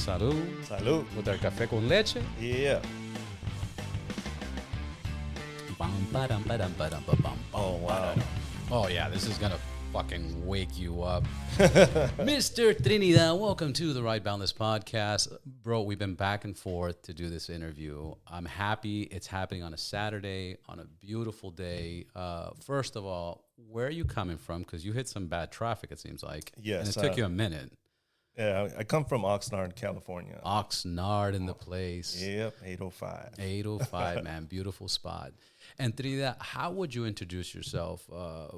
Salud. Salud. With our café con leche. Yeah. Oh, wow. Oh, yeah, this is going to fucking wake you up. Mr. Trinidad, welcome to the Ride Boundless podcast. Bro, we've been back and forth to do this interview. I'm happy it's happening on a Saturday, on a beautiful day. First of all, where are you coming from? Because you hit some bad traffic, it seems like. Yes. And it took you a minute. Yeah, I come from Oxnard, California. Oxnard in the place. Yep, 805. 805, man. Beautiful spot. And Trinidad, how would you introduce yourself? A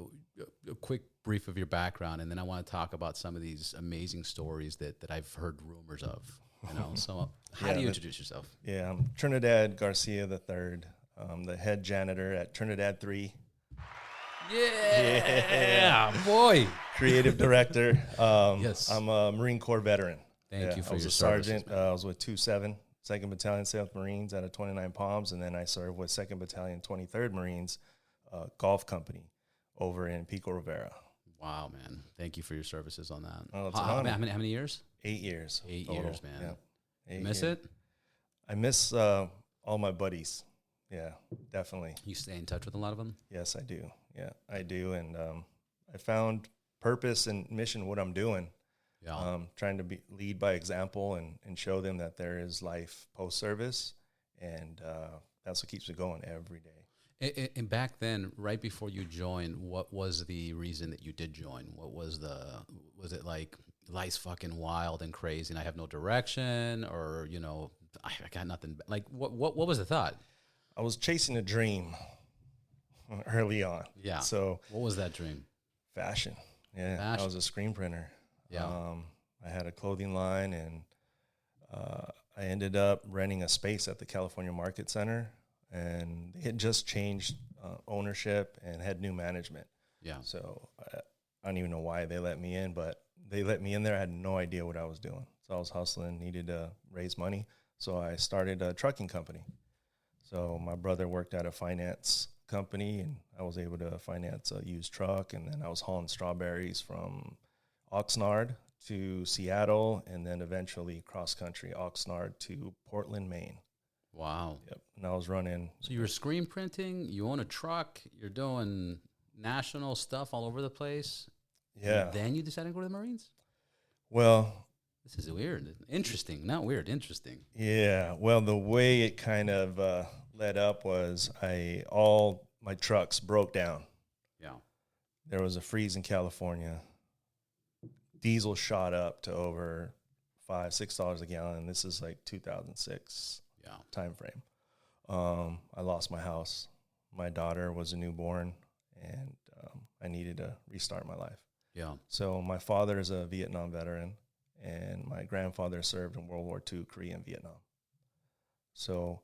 quick brief of your background, and then I want to talk about some of these amazing stories that I've heard rumors of. You know, so how do you introduce yourself? Yeah, I'm Trinidad Garcia III. I'm the head janitor at Trinidad 3. Yeah, boy. Creative director. Yes. I'm a Marine Corps veteran. Thank you for your services. I was a sergeant. I was with 2-7, 2nd Battalion, South Marines out of 29 Palms, and then I served with 2nd Battalion, 23rd Marines Golf Company over in Pico Rivera. Wow, man. Thank you for your services on that. Oh, it's an honor. How many years? 8 years. 8 total. years, man. Yeah. Miss it? I miss all my buddies. Yeah, definitely. You stay in touch with a lot of them? Yes, I do. Yeah, I do. And I found purpose and mission what I'm doing. Yeah. Trying to lead by example and show them that there is life post-service. And that's what keeps me going every day. And back then, right before you joined, what was the reason that you did join? Was it like life's fucking wild and crazy and I have no direction, or, you know, I got nothing? Like, what was the thought? I was chasing a dream early on. Yeah. So what was that dream? Fashion. Yeah. Fashion. I was a screen printer. Yeah. I had a clothing line, and I ended up renting a space at the California Market Center, and it had just changed ownership and had new management. Yeah. So I don't even know why they let me in, but they let me in there. I had no idea what I was doing. So I was hustling, needed to raise money. So I started a trucking company. So my brother worked at a finance company, and I was able to finance a used truck. And then I was hauling strawberries from Oxnard to Seattle, and then eventually cross-country Oxnard to Portland, Maine. Wow. Yep. And I was running. So you were screen printing, you own a truck, you're doing national stuff all over the place. Yeah. And then you decided to go to the Marines? Well, this is weird. Interesting. Not weird. Interesting. Yeah. Well, the way it kind of led up was all my trucks broke down. Yeah. There was a freeze in California. Diesel shot up to over $5-6 a gallon. This is like 2006 time frame. I lost my house. My daughter was a newborn, and I needed to restart my life. Yeah. So my father is a Vietnam veteran, and my grandfather served in World War II, Korea and Vietnam. So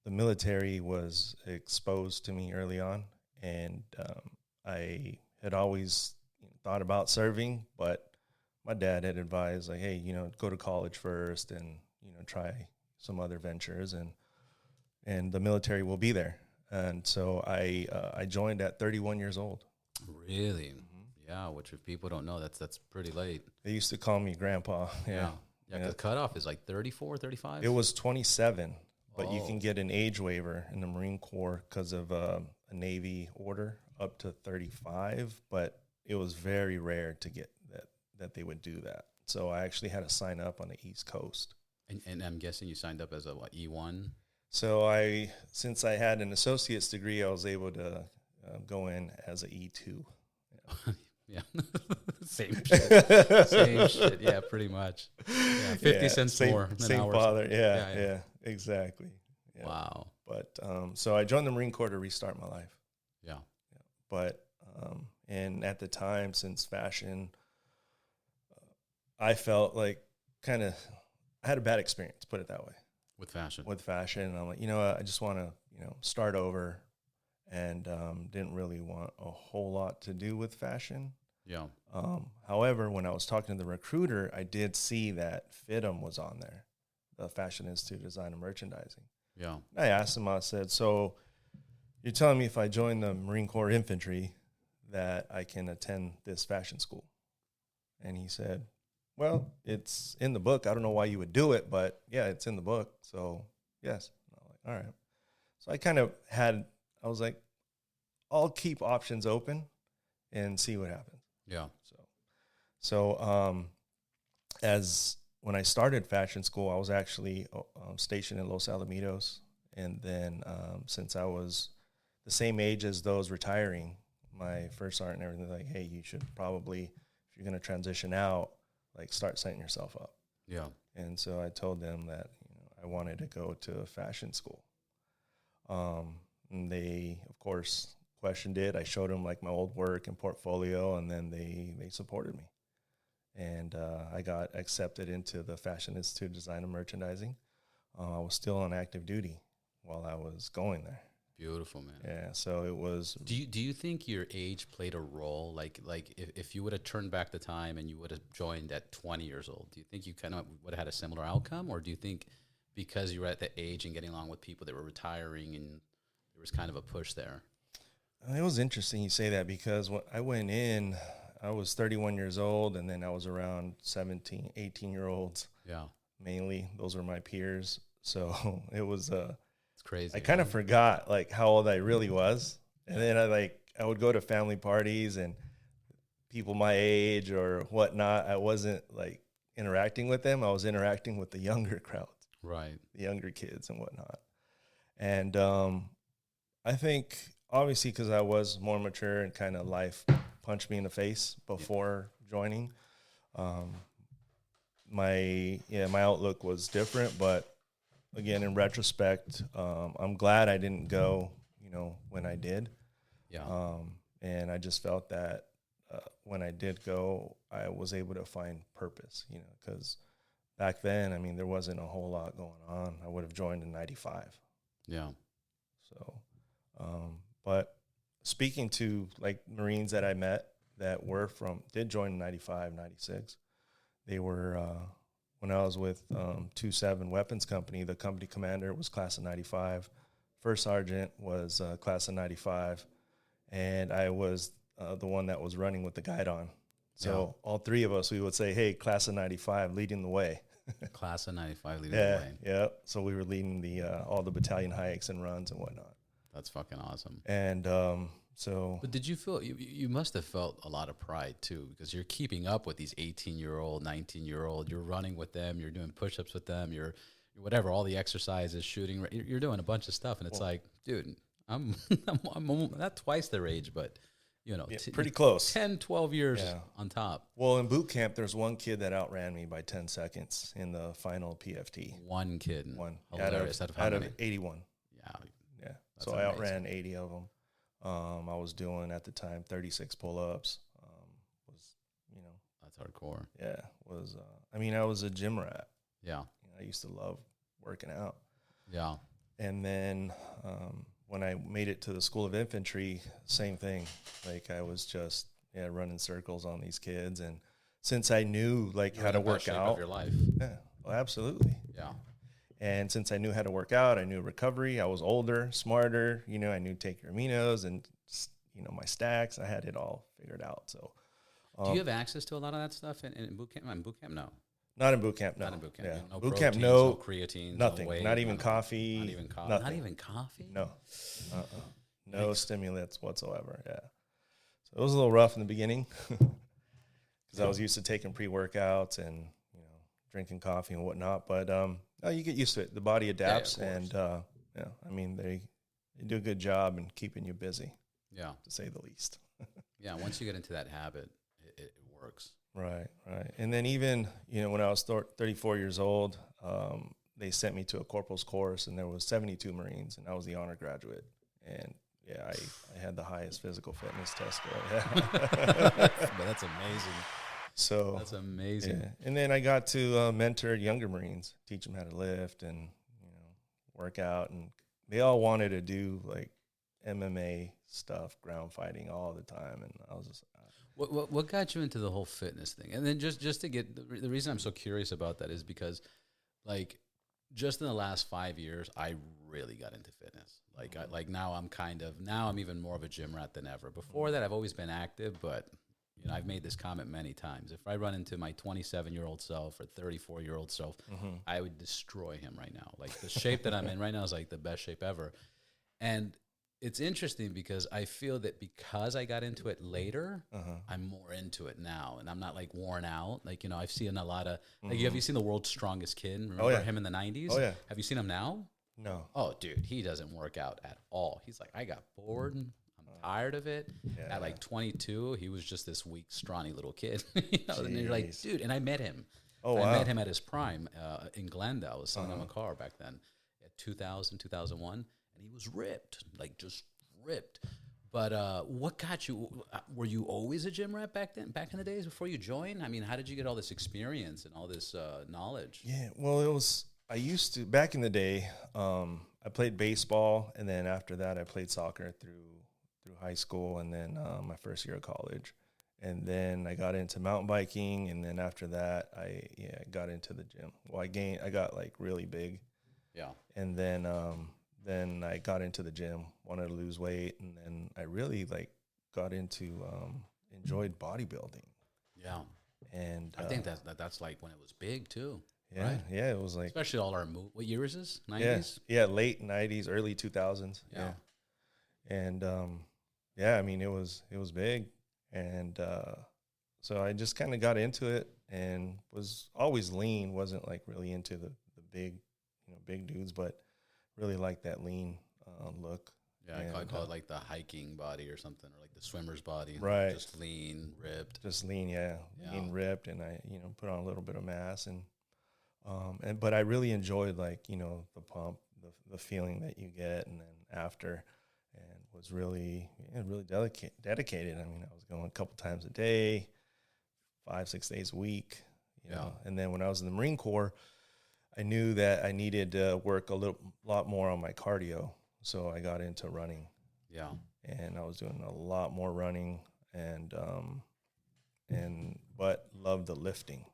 the military was exposed to me early on, and I had always thought about serving, but my dad had advised, like, hey, go to college first and, try some other ventures, and the military will be there. And so I joined at 31 years old. Really? Mm-hmm. Yeah, which if people don't know, that's pretty late. They used to call me grandpa. Yeah. The cutoff is like 34, 35? It was 27, but you can get an age waiver in the Marine Corps because of a Navy order up to 35, but it was very rare to get that they would do that. So I actually had to sign up on the East Coast. And I'm guessing you signed up as a E1? So since I had an associate's degree, I was able to go in as an E2. Yeah. Same shit. Same shit. Yeah, pretty much. Yeah, 50 cents more than same ours. father. Yeah, exactly. Yeah. Wow. But so I joined the Marine Corps to restart my life. Yeah. But and at the time, since fashion, I felt like I had a bad experience, put it that way. With fashion. And I'm like, I just want to, start over, and didn't really want a whole lot to do with fashion. Yeah. However, when I was talking to the recruiter, I did see that FITM was on there, the Fashion Institute of Design and Merchandising. Yeah. I asked him, I said, so you're telling me if I join the Marine Corps Infantry that I can attend this fashion school? And he said, well, it's in the book. I don't know why you would do it, but yeah, it's in the book. So yes. I'm like, all right. So I was like, I'll keep options open and see what happens. Yeah. So as when I started fashion school, I was actually stationed in Los Alamitos. And then since I was the same age as those retiring, my first sergeant and everything, like, hey, you should probably, if you're going to transition out, like start setting yourself up. Yeah. And so I told them that I wanted to go to fashion school. And they, of course, questioned it. I showed them like my old work and portfolio, and then they supported me. And I got accepted into the Fashion Institute of Design and Merchandising. I was still on active duty while I was going there. Beautiful, man. Yeah, so it was. Do you think your age played a role? Like if you would have turned back the time and you would have joined at 20 years old, do you think you kind of would have had a similar outcome? Or do you think because you were at that age and getting along with people that were retiring and there was kind of a push there? It was interesting you say that, because when I went in, I was 31 years old, and then I was around 17, 18-year-olds. Yeah. Mainly, those were my peers. So it was it's crazy. I kind of forgot like how old I really was. And then I would go to family parties and people my age or whatnot. I wasn't like interacting with them. I was interacting with the younger crowd. Right. The younger kids and whatnot. And I think obviously because I was more mature and kind of life punched me in the face before joining, my outlook was different. But again, in retrospect, I'm glad I didn't go, when I did. Yeah. And I just felt that when I did go, I was able to find purpose, because back then, I mean, there wasn't a whole lot going on. I would have joined in 95. Yeah. So, but speaking to like Marines that I met that did join in 95, 96, they were, when I was with 27 Weapons Company, the company commander was class of 95. First sergeant was class of 95. And I was the one that was running with the guide on. So all three of us, we would say, hey, class of 95, leading the way. Class of 95 leading the way. Yeah. So we were leading all the battalion hikes and runs and whatnot. That's fucking awesome. And But did you feel, you must have felt a lot of pride too, because you're keeping up with these 18-year-old, 19-year-old, you're running with them, you're doing push-ups with them, you're whatever, all the exercises, shooting, you're doing a bunch of stuff. And it's like, dude, I'm not twice their age, but pretty close. 10, 12 years on top. Well, in boot camp, there's one kid that outran me by 10 seconds in the final PFT. One kid. One. Hilarious. Out of 81. Yeah. So I outran 80 of them. I was doing at the time 36 pull-ups. That's hardcore. Yeah. I was a gym rat. Yeah. I used to love working out. Yeah. And then when I made it to the School of Infantry, same thing. Like I was just running circles on these kids, and since I knew like how to work out, of your life. Yeah, well, absolutely. Yeah. And since I knew how to work out, I knew recovery. I was older, smarter. I knew take your aminos and my stacks. I had it all figured out. So, do you have access to a lot of that stuff in boot camp? In boot camp, no. Not in boot camp, no. Not in boot camp. Yeah. No boot proteins, camp, no. No creatine. Nothing. No whey, not even coffee. Not even coffee. Nothing. Not even coffee. No. No stimulants whatsoever. Yeah. So it was a little rough in the beginning because I was used to taking pre-workouts and drinking coffee and whatnot. But you get used to it. The body adapts, and they do a good job in keeping you busy. Yeah, to say the least. Yeah, once you get into that habit, it works. Right. And then even, when I was 34 years old, they sent me to a corporal's course, and there was 72 Marines, and I was the honor graduate. And I had the highest physical fitness test score. But that's amazing. So that's amazing. Yeah. And then I got to mentor younger Marines, teach them how to lift and, work out. And they all wanted to do like MMA stuff, ground fighting all the time. And I was just... What got you into the whole fitness thing? And then just to get the reason I'm so curious about that is because, like, just in the last 5 years, I really got into fitness. Like, now I'm even more of a gym rat than ever. Before that, I've always been active, but You know, I've made this comment many times. If I run into my 27-year-old self or 34-year-old self, I would destroy him right now. Like the shape that I'm in right now is like the best shape ever. And it's interesting because I feel that because I got into it later, I'm more into it now, and I'm not like worn out. Like, you know, I've seen a lot of, like, have you seen The World's Strongest Kid? Remember him in the 90s? Oh, yeah. Have you seen him now? No. Oh, dude, he doesn't work out at all. He's like, I got bored. I'm tired of it. Yeah. At like 22, he was just this weak, scrawny little kid. You know, and you're like, dude, and I met him. Oh, I wow. met him at his prime in Glendale. I was selling him a car back then at 2000, 2001, and he was ripped, like just ripped. But what got you? Were you always a gym rat back then, back in the days before you joined? I mean, how did you get all this experience and all this knowledge? Yeah, well, I used to, back in the day, I played baseball, and then after that, I played soccer through high school, and then my first year of college. And then I got into mountain biking, and then after that, I got into the gym. Well, I got like really big. Yeah. And then I got into the gym, wanted to lose weight, and then I really like got into enjoyed bodybuilding. Yeah. And I think that's like when it was big too. Yeah, right? yeah, it was like, especially all our what year is this? 90s? Yeah, late 90s, early 2000s. Yeah. And yeah, I mean, it was big. And so I just kind of got into it and was always lean, wasn't like really into the big, big dudes, but really liked that lean look. Yeah, I call it like the hiking body or something, or like the swimmer's body. Right. Just lean, ripped. Just lean, yeah. Lean, ripped, and I, put on a little bit of mass, and but I really enjoyed, like, the pump, the feeling that you get, and then after, and was really dedicated. I mean, I was going a couple times a day, 5-6 days a week, you know. And then when I was in the Marine Corps, I knew that I needed to work a lot more on my cardio. So I got into running. Yeah. And I was doing a lot more running, but loved the lifting.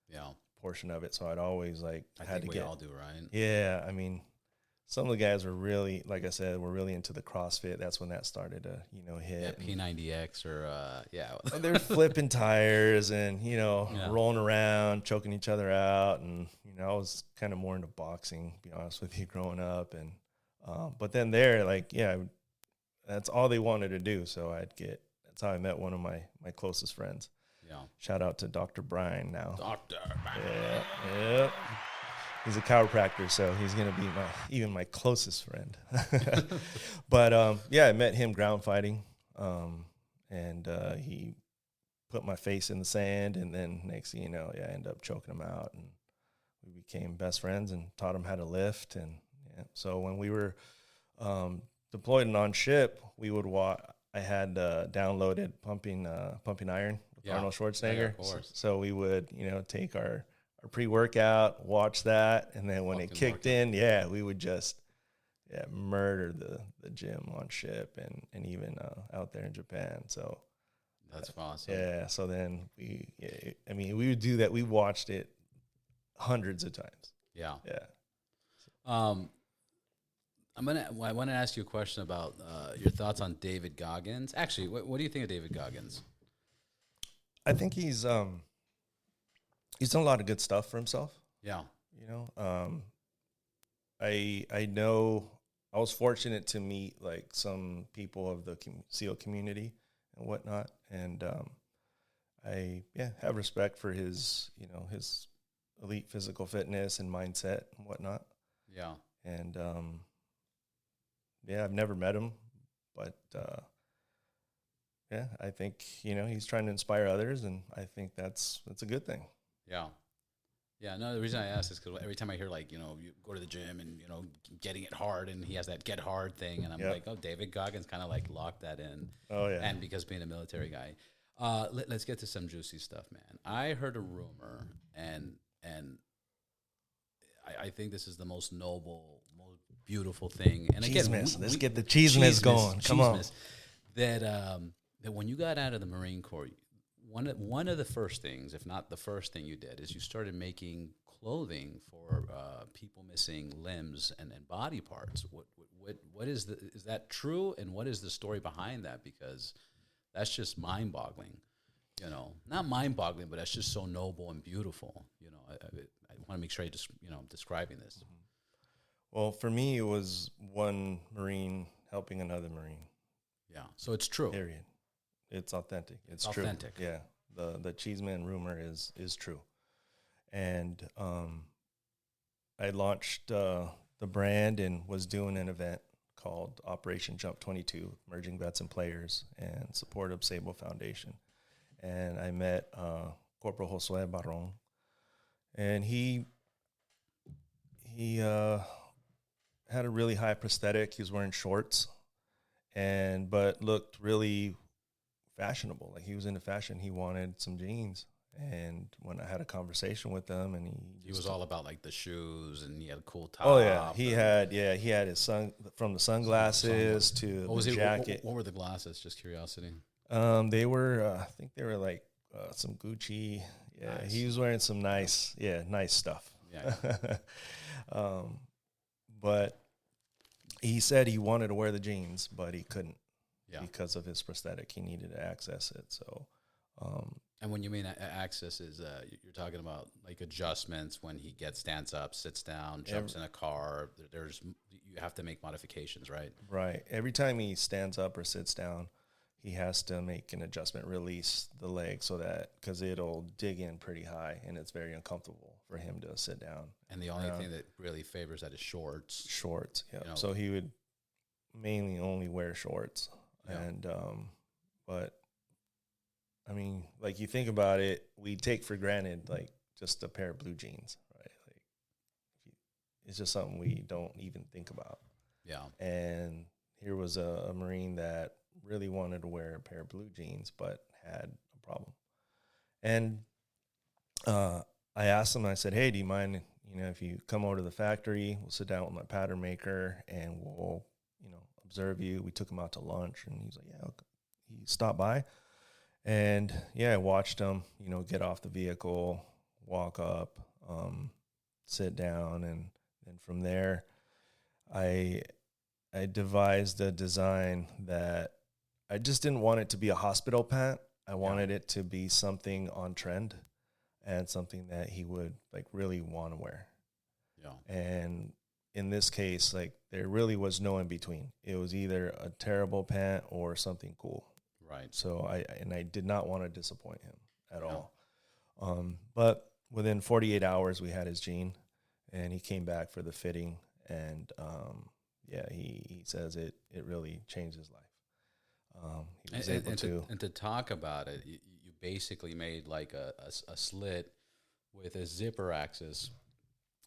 Yeah. Portion of it. So I'd always I think we all do, right? Yeah. I mean, some of the guys were really, like I said, were really into the CrossFit. That's when that started to, hit. Yeah, P90X or, they're flipping tires and, rolling around, choking each other out. And, I was kind of more into boxing, to be honest with you, growing up. And, but then that's all they wanted to do. So that's how I met one of my closest friends. Yeah. Shout out to Dr. Brian now. Dr. Brian. Yeah. He's a chiropractor, so he's going to be even my closest friend. But, I met him ground fighting, and he put my face in the sand, and then next thing you know, I ended up choking him out, and we became best friends and taught him how to lift. And so when we were deployed and on ship, we would I had downloaded Pumping Iron with Arnold Schwarzenegger. Yeah, of course. So we would, take our pre-workout, watch that, and then when it kicked in, we would just murder the gym on ship and even out there in Japan. So that's awesome. Yeah. So then we would do that. We watched it hundreds of times. Yeah. Yeah. I want to ask you a question about your thoughts on David Goggins. Actually, what do you think of David Goggins? I think he's done a lot of good stuff for himself. Yeah. I know I was fortunate to meet like some people of the SEAL community and whatnot. And I have respect for his elite physical fitness and mindset and whatnot. Yeah. And I've never met him, but I think he's trying to inspire others, and I think that's a good thing. Yeah. Yeah, no, the reason I ask is because every time I hear, like, you go to the gym and, getting it hard, and he has that get hard thing, and I'm like, oh, David Goggins kind of like locked that in. Oh, yeah. And because being a military guy. Let's get to some juicy stuff, man. I heard a rumor, and I think this is the most noble, most beautiful thing. And again, let's get the cheesemess going. Come on. That when you got out of the Marine Corps, one of the first things, if not the first thing you did, is you started making clothing for people missing limbs and body parts. What is that true? And what is the story behind that? Because that's just mind-boggling. you know, not mind-boggling, but that's just so noble and beautiful. You know, I want to make sure I just, you know, I'm describing this. Well, for me, it was one Marine helping another Marine. Yeah. So it's true. Period. It's authentic. It's true. Authentic. Yeah. The Cheeseman rumor is true. And I launched the brand and was doing an event called Operation Jump 22, merging vets and players and support of Sable Foundation. And I met Corporal Josue Barron, and he had a really high prosthetic. He was wearing shorts, but looked really fashionable. Like, he was into fashion. He wanted some jeans. And when I had a conversation with him, and he was all about like the shoes, and he had a cool top. Oh yeah, he had his from the sunglasses to the jacket. What were the glasses? Just curiosity. They were I think they were like some Gucci. Yeah, nice. He was wearing some nice stuff. Yeah. But he said he wanted to wear the jeans, but he couldn't because of his prosthetic. He needed to access it. So. And when you mean access, is you're talking about like adjustments when he stands up, sits down, jumps in a car. You have to make modifications, right? Right. Every time he stands up or sits down, he has to make an adjustment, release the leg so that, because it'll dig in pretty high and it's very uncomfortable for him to sit down. And the only thing that really favors that is shorts. Shorts, yeah. You know, so he would mainly only wear shorts, and but. I mean, like, you think about it, we take for granted, like, just a pair of blue jeans, right? Like, it's just something we don't even think about. Yeah. And here was a Marine that really wanted to wear a pair of blue jeans, but had a problem. And I asked him, I said, hey, do you mind, if you come over to the factory, we'll sit down with my pattern maker and we'll, observe you. We took him out to lunch, and he's like, yeah, okay. He stopped by. And I watched him, get off the vehicle, walk up, sit down, and from there, I devised a design that I just didn't want it to be a hospital pant. I wanted it to be something on trend and something that he would like really want to wear. Yeah. And in this case, like, there really was no in between. It was either a terrible pant or something cool. Right. So I did not want to disappoint him at all. But within 48 hours, we had his jean, and he came back for the fitting. And he says it really changed his life. He was able to. And to talk about it, you basically made like a slit with a zipper axis.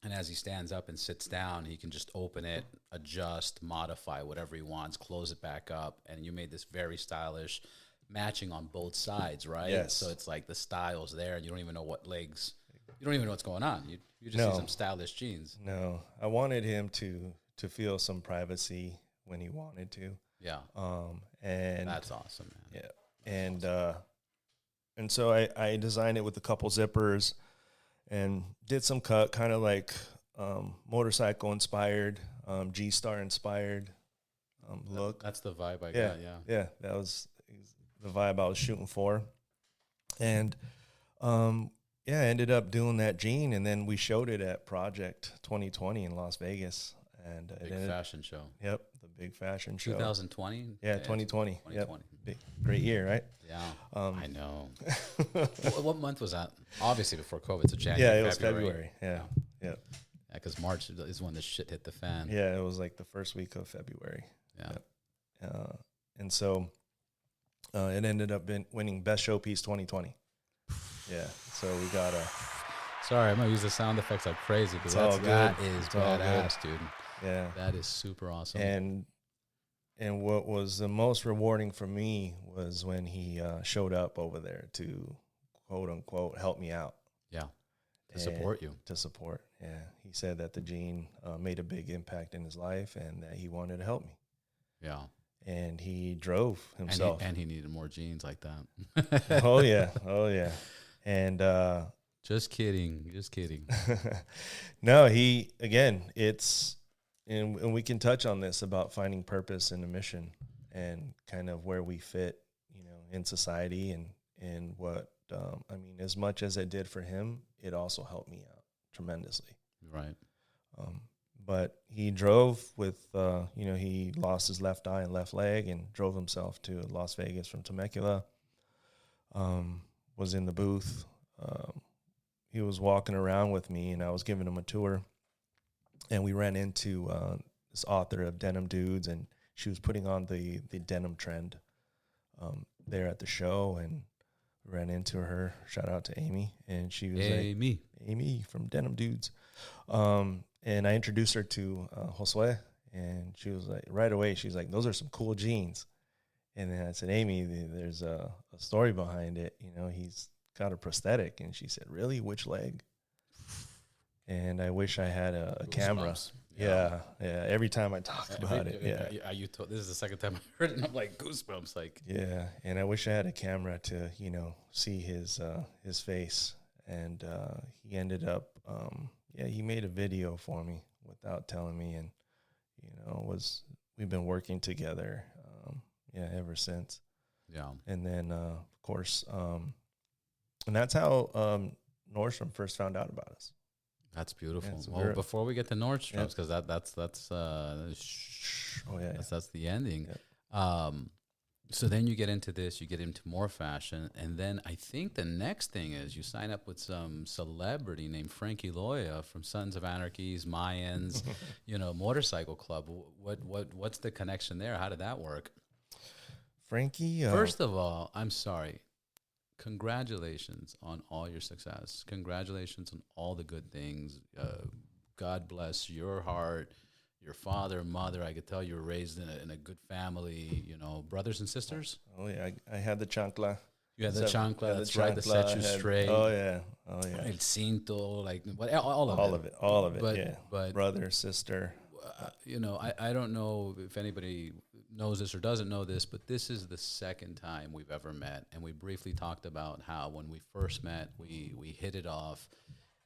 And as he stands up and sits down, he can just open it, adjust, modify whatever he wants, close it back up. And you made this very stylish matching on both sides, right? Yes. So it's like the style's there, and you don't even know what legs, you don't even know what's going on. You just see some stylish jeans. No, I wanted him to feel some privacy when he wanted to. Yeah. And that's awesome, man. Yeah. And so I designed it with a couple zippers, and did some cut, kind of like motorcycle inspired, G-Star inspired look. That's the vibe I got. Yeah, that was the vibe I was shooting for. And I ended up doing that jean, and then we showed it at Project 2020 in Las Vegas. And big fashion show. Yep, the big fashion show. 2020? Yeah, 2020. 2020. Yep. Great year, right? Yeah, I know. What month was that? Obviously before COVID, so January. Yeah, it was February. Yeah. Because March is when the shit hit the fan. Yeah, it was like the first week of February. Yeah. Yep. And so it ended up winning Best Showpiece 2020. Yeah, so we got a... Sorry, I'm going to use the sound effects like crazy, but that is badass, dude. Yeah. That is super awesome. And what was the most rewarding for me was when he showed up over there to, quote unquote, help me out. Yeah. To support you. To support, yeah. He said that the jean made a big impact in his life and that he wanted to help me. Yeah. And he drove himself. And he needed more jeans like that. Oh, yeah. And just kidding. No, and we can touch on this about finding purpose in a mission and kind of where we fit, in society and what I mean, as much as it did for him, it also helped me out tremendously. Right. But he drove with, he lost his left eye and left leg and drove himself to Las Vegas from Temecula. Was in the booth. He was walking around with me, and I was giving him a tour. And we ran into this author of Denim Dudes, and she was putting on the denim trend there at the show, and ran into her. Shout out to Amy, and she was like, Amy from Denim Dudes. And I introduced her to Josue, and she was like, right away, she's like, those are some cool jeans. And then I said, Amy, there's a story behind it. You know, he's got a prosthetic. And she said, really? Which leg? And I wish I had a camera. Yeah. Every time I talk about it. This is the second time I heard it, and I'm like, goosebumps. Like, yeah. And I wish I had a camera to, see his face. And he ended up, he made a video for me without telling me. And, we've been working together, ever since. Yeah. And then, of course, and that's how Nordstrom first found out about us. That's beautiful. Yeah, so well, before we get to Nordstrom's, because that's the ending. Yeah. So then you get into this, you get into more fashion, and then I think the next thing is you sign up with some celebrity named Frankie Loya from Sons of Anarchy's, Mayans, motorcycle club. What's the connection there? How did that work? Frankie. First of all, I'm sorry. Congratulations on all your success. Congratulations on all the good things. God bless your heart, your father, mother. I could tell you were raised in a good family, brothers and sisters. Oh, yeah. I had the chancla. You had the chancla, that's right, that set you straight. Oh, yeah. El cinto, all of it. All of it, But brother, sister. I don't know if anybody knows this or doesn't know this, but this is the second time we've ever met, and we briefly talked about how when we first met, we hit it off,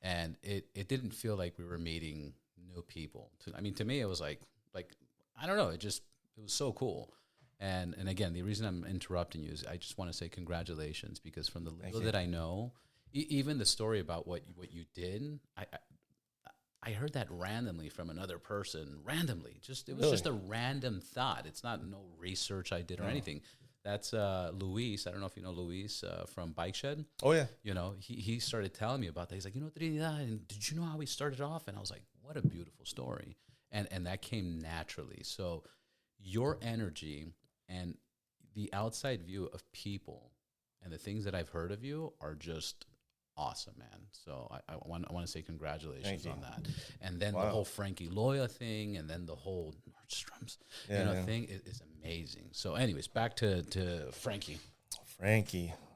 and it didn't feel like we were meeting new people. To me, it was like I don't know, it was so cool. And again, the reason I'm interrupting you is I just want to say congratulations, because from the little that I know, even the story about what you did, I heard that randomly from another person. Randomly, it was just a random thought. It's not no research I did or anything. That's Luis. I don't know if you know Luis from Bike Shed. Oh yeah. He started telling me about that. He's like, Trinidad, and did you know how we started off? And I was like, what a beautiful story. And that came naturally. So your energy and the outside view of people and the things that I've heard of you are just awesome, man. So I want to say congratulations on that. And then the whole Frankie Loya thing, and then the whole Nordstrom's thing is amazing. So anyways, back to Frankie.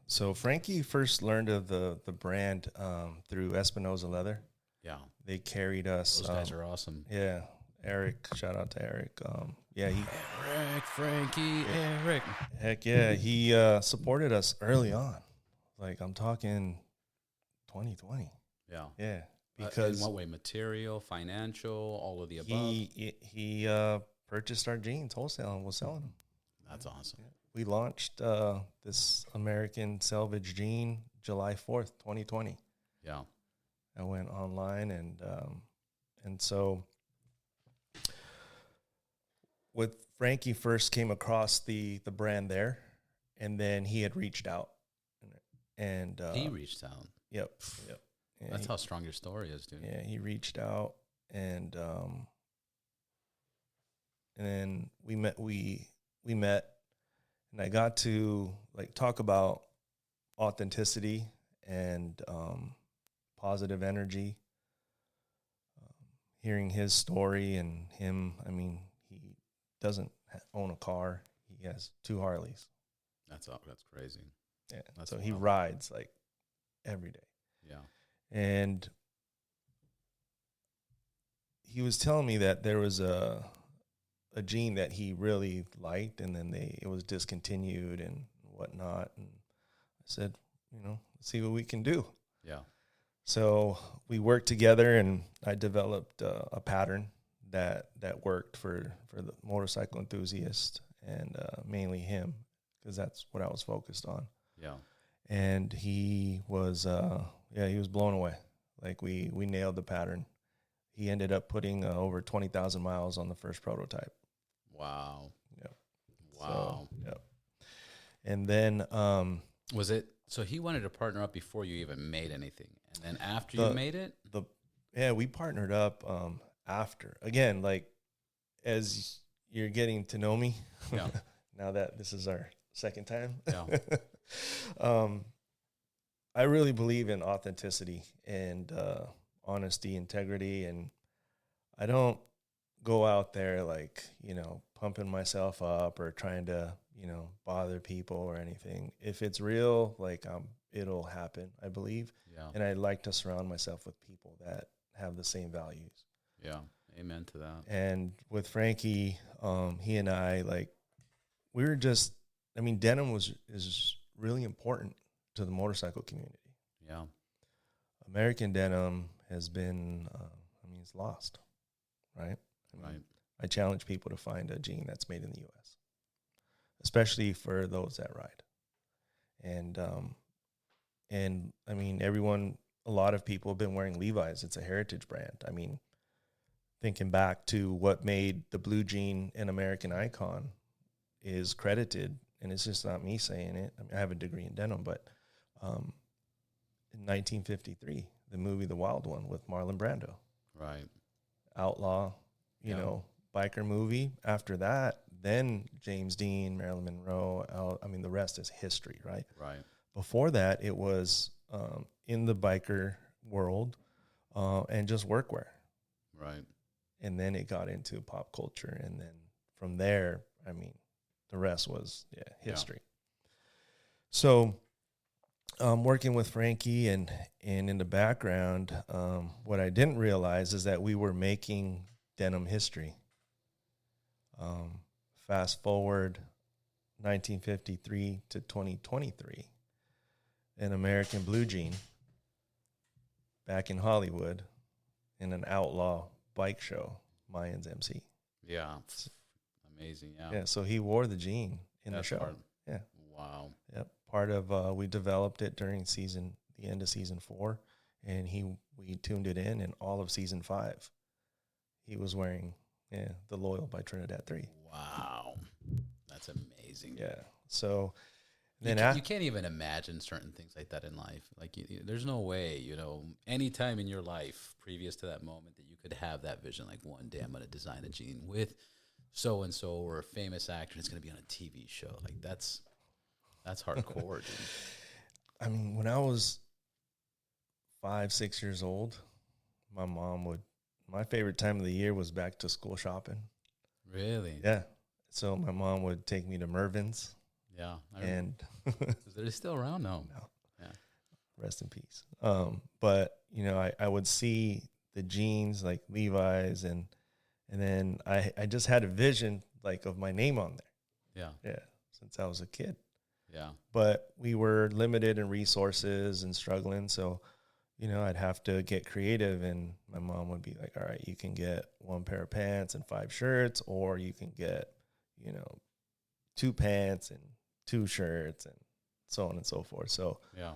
So Frankie first learned of the brand through Espinosa Leather. Yeah. They carried us. Those guys are awesome. Yeah. Eric, shout out to Eric. Eric. Heck yeah. He supported us early on. Like, I'm talking 2020. Yeah. Yeah. Because in what way? Material, financial, all of the above? He purchased our jeans wholesale and was selling them. That's awesome. Yeah. We launched this American Selvage jean July 4th, 2020. Yeah. I went online, and so with Frankie first came across the brand there, and then he had reached out. And he reached out. Yep. Yeah, that's how strong your story is, dude. Yeah, he reached out, and then we met, and I got to talk about authenticity and positive energy. Hearing his story and him, he doesn't own a car. He has 2 Harleys. That's crazy. Yeah. That's so wild. He rides every day. Yeah. And he was telling me that there was a jean that he really liked, and then it was discontinued and whatnot. And I said, let's see what we can do. Yeah. So we worked together, and I developed a pattern that worked for the motorcycle enthusiast, and mainly him, because that's what I was focused on. Yeah. And he was, he was blown away. Like we nailed the pattern. He ended up putting over 20,000 miles on the first prototype. Wow. Yep. Wow. So, yep. And then, was it, so he wanted to partner up before you even made anything. And then after you made it? We partnered up, after. Again, like, as you're getting to know me, Yeah. now that this is our second time, Yeah. I really believe in authenticity and honesty, integrity, and I don't go out there like, pumping myself up or trying to, bother people or anything. If it's real, like, it'll happen, I believe. Yeah. And I like to surround myself with people that have the same values. Yeah. Amen to that. And with Frankie, he and I, like, we were just, denim is really important to the motorcycle community. Yeah. American denim has been, it's lost, right? Right. I challenge people to find a jean that's made in the U.S., especially for those that ride. And a lot of people have been wearing Levi's. It's a heritage brand. Thinking back to what made the blue jean an American icon is credited, and it's just not me saying it. I have a degree in denim, but in 1953, the movie The Wild One with Marlon Brando. Right. Outlaw, biker movie. After that, then James Dean, Marilyn Monroe. The rest is history, right? Right. Before that, it was in the biker world and just workwear. Right. And then it got into pop culture. And then from there, the rest was history. Yeah. So working with Frankie and in the background, what I didn't realize is that we were making denim history. Fast forward 1953 to 2023, an American blue jean back in Hollywood in an outlaw bike show, Mayans MC. Yeah. Amazing. Yeah. Yeah. So he wore the jean in the show. Hard. Yeah. Wow. Yep. Part of, we developed it during the end of season 4, and we tuned it in all of season 5. He was wearing, the Loyal by Trinidad 3. Wow. That's amazing. Yeah. So then you can't even imagine certain things like that in life. Like there's no way, any time in your life previous to that moment that you could have that vision. Like one day I'm going to design a jean with so-and-so or a famous actor. It's going to be on a TV show. Like that's hardcore, dude. When I was 5, 6 years old, my favorite time of the year was back to school shopping. Really? Yeah. So my mom would take me to Mervyn's. Yeah. And they're still around now. No. Yeah. Rest in peace. But I would see the jeans like Levi's and then I just had a vision like of my name on there. Yeah. Yeah. Since I was a kid. Yeah. But we were limited in resources and struggling. So, I'd have to get creative, and my mom would be like, all right, you can get 1 pair of pants and 5 shirts, or you can get, 2 pants and 2 shirts and so on and so forth. So yeah,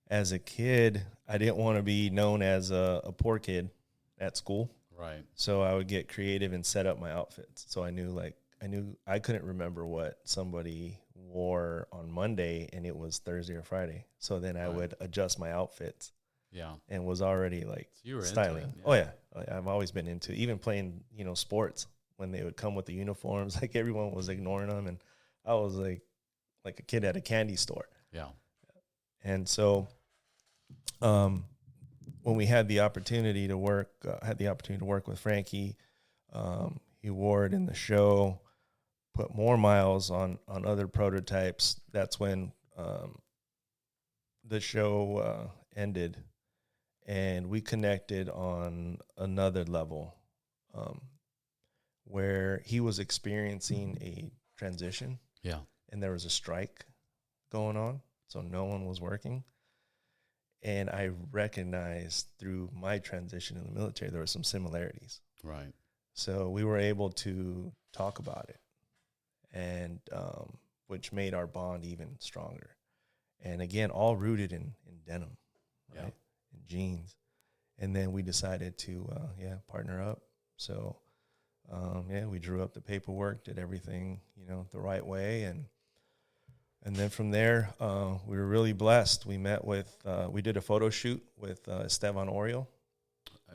as a kid, I didn't want to be known as a poor kid at school. Right. So I would get creative and set up my outfits. So I knew I couldn't remember what somebody wore on Monday and it was Thursday or Friday. So then I would adjust my outfits. Yeah. And was already like so you were styling. Into it, yeah. Oh yeah. I've always been into even playing, sports when they would come with the uniforms, like everyone was ignoring them. And I was like a kid at a candy store. Yeah. And so, when we had the opportunity to work, with Frankie, he wore it in the show, put more miles on other prototypes. That's when, the show, ended. And we connected on another level, where he was experiencing a transition. Yeah. And there was a strike going on, so no one was working. And I recognized through my transition in the military, there were some similarities. Right. So we were able to talk about it, and which made our bond even stronger. And again, all rooted in denim, right? Yeah. In jeans. And then we decided to, partner up. So, we drew up the paperwork, did everything, the right way. And then from there, we were really blessed. We met with, we did a photo shoot with Esteban Oriol.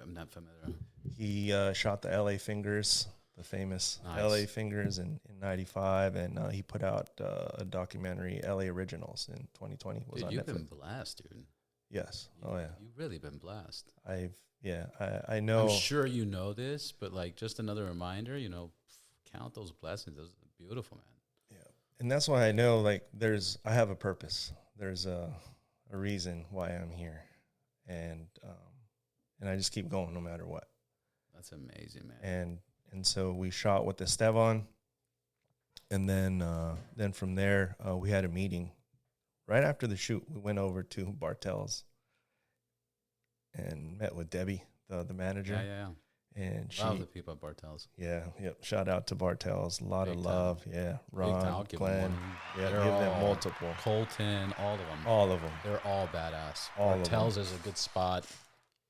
I'm not familiar. He shot the LA Fingers, the famous LA Fingers in 95, and he put out a documentary, LA Originals, in 2020. Was Dude, on you've Netflix. been blessed, dude. Yes. You've really been blessed. I know. I'm sure you know this, but like just another reminder, count those blessings. Those are beautiful, man. Yeah. And that's why I know, like, I have a purpose. There's a reason why I'm here. And I just keep going no matter what. That's amazing, man. And so we shot with Esteban, and then from there we had a meeting. Right after the shoot, we went over to Bartell's and met with Debbie, the manager. Yeah. And Love the people at Bartell's. Yeah, yep. Shout out to Bartell's. A lot of love. Yeah, Ron, Glenn. Glenn. Yeah, give them multiple. Colton, all of them. All of them. They're all badass. All Bartell's is a good spot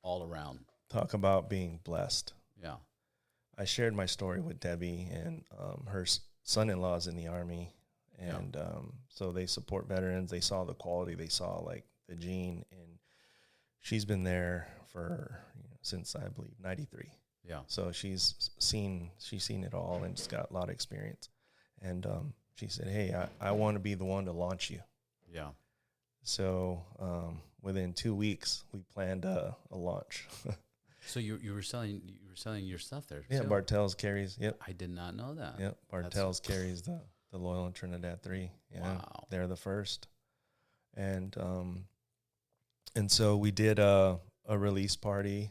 all around. Talk about being blessed. Yeah. I shared my story with Debbie, and her son-in-law is in the Army, and so they support veterans. They saw the quality. They saw, like, the gene, and she's been there for since, I believe, 93. Yeah. So she's seen it all, and she's got a lot of experience. And she said, "Hey, I want to be the one to launch you." Yeah. So within 2 weeks, we planned a launch. So you were selling your stuff there. Yeah, too? Bartell's carries. Yep. I did not know that. Yep. Bartell's carries the Loyal and Trinidad 3. Yeah. Wow. They're the first. And so we did a release party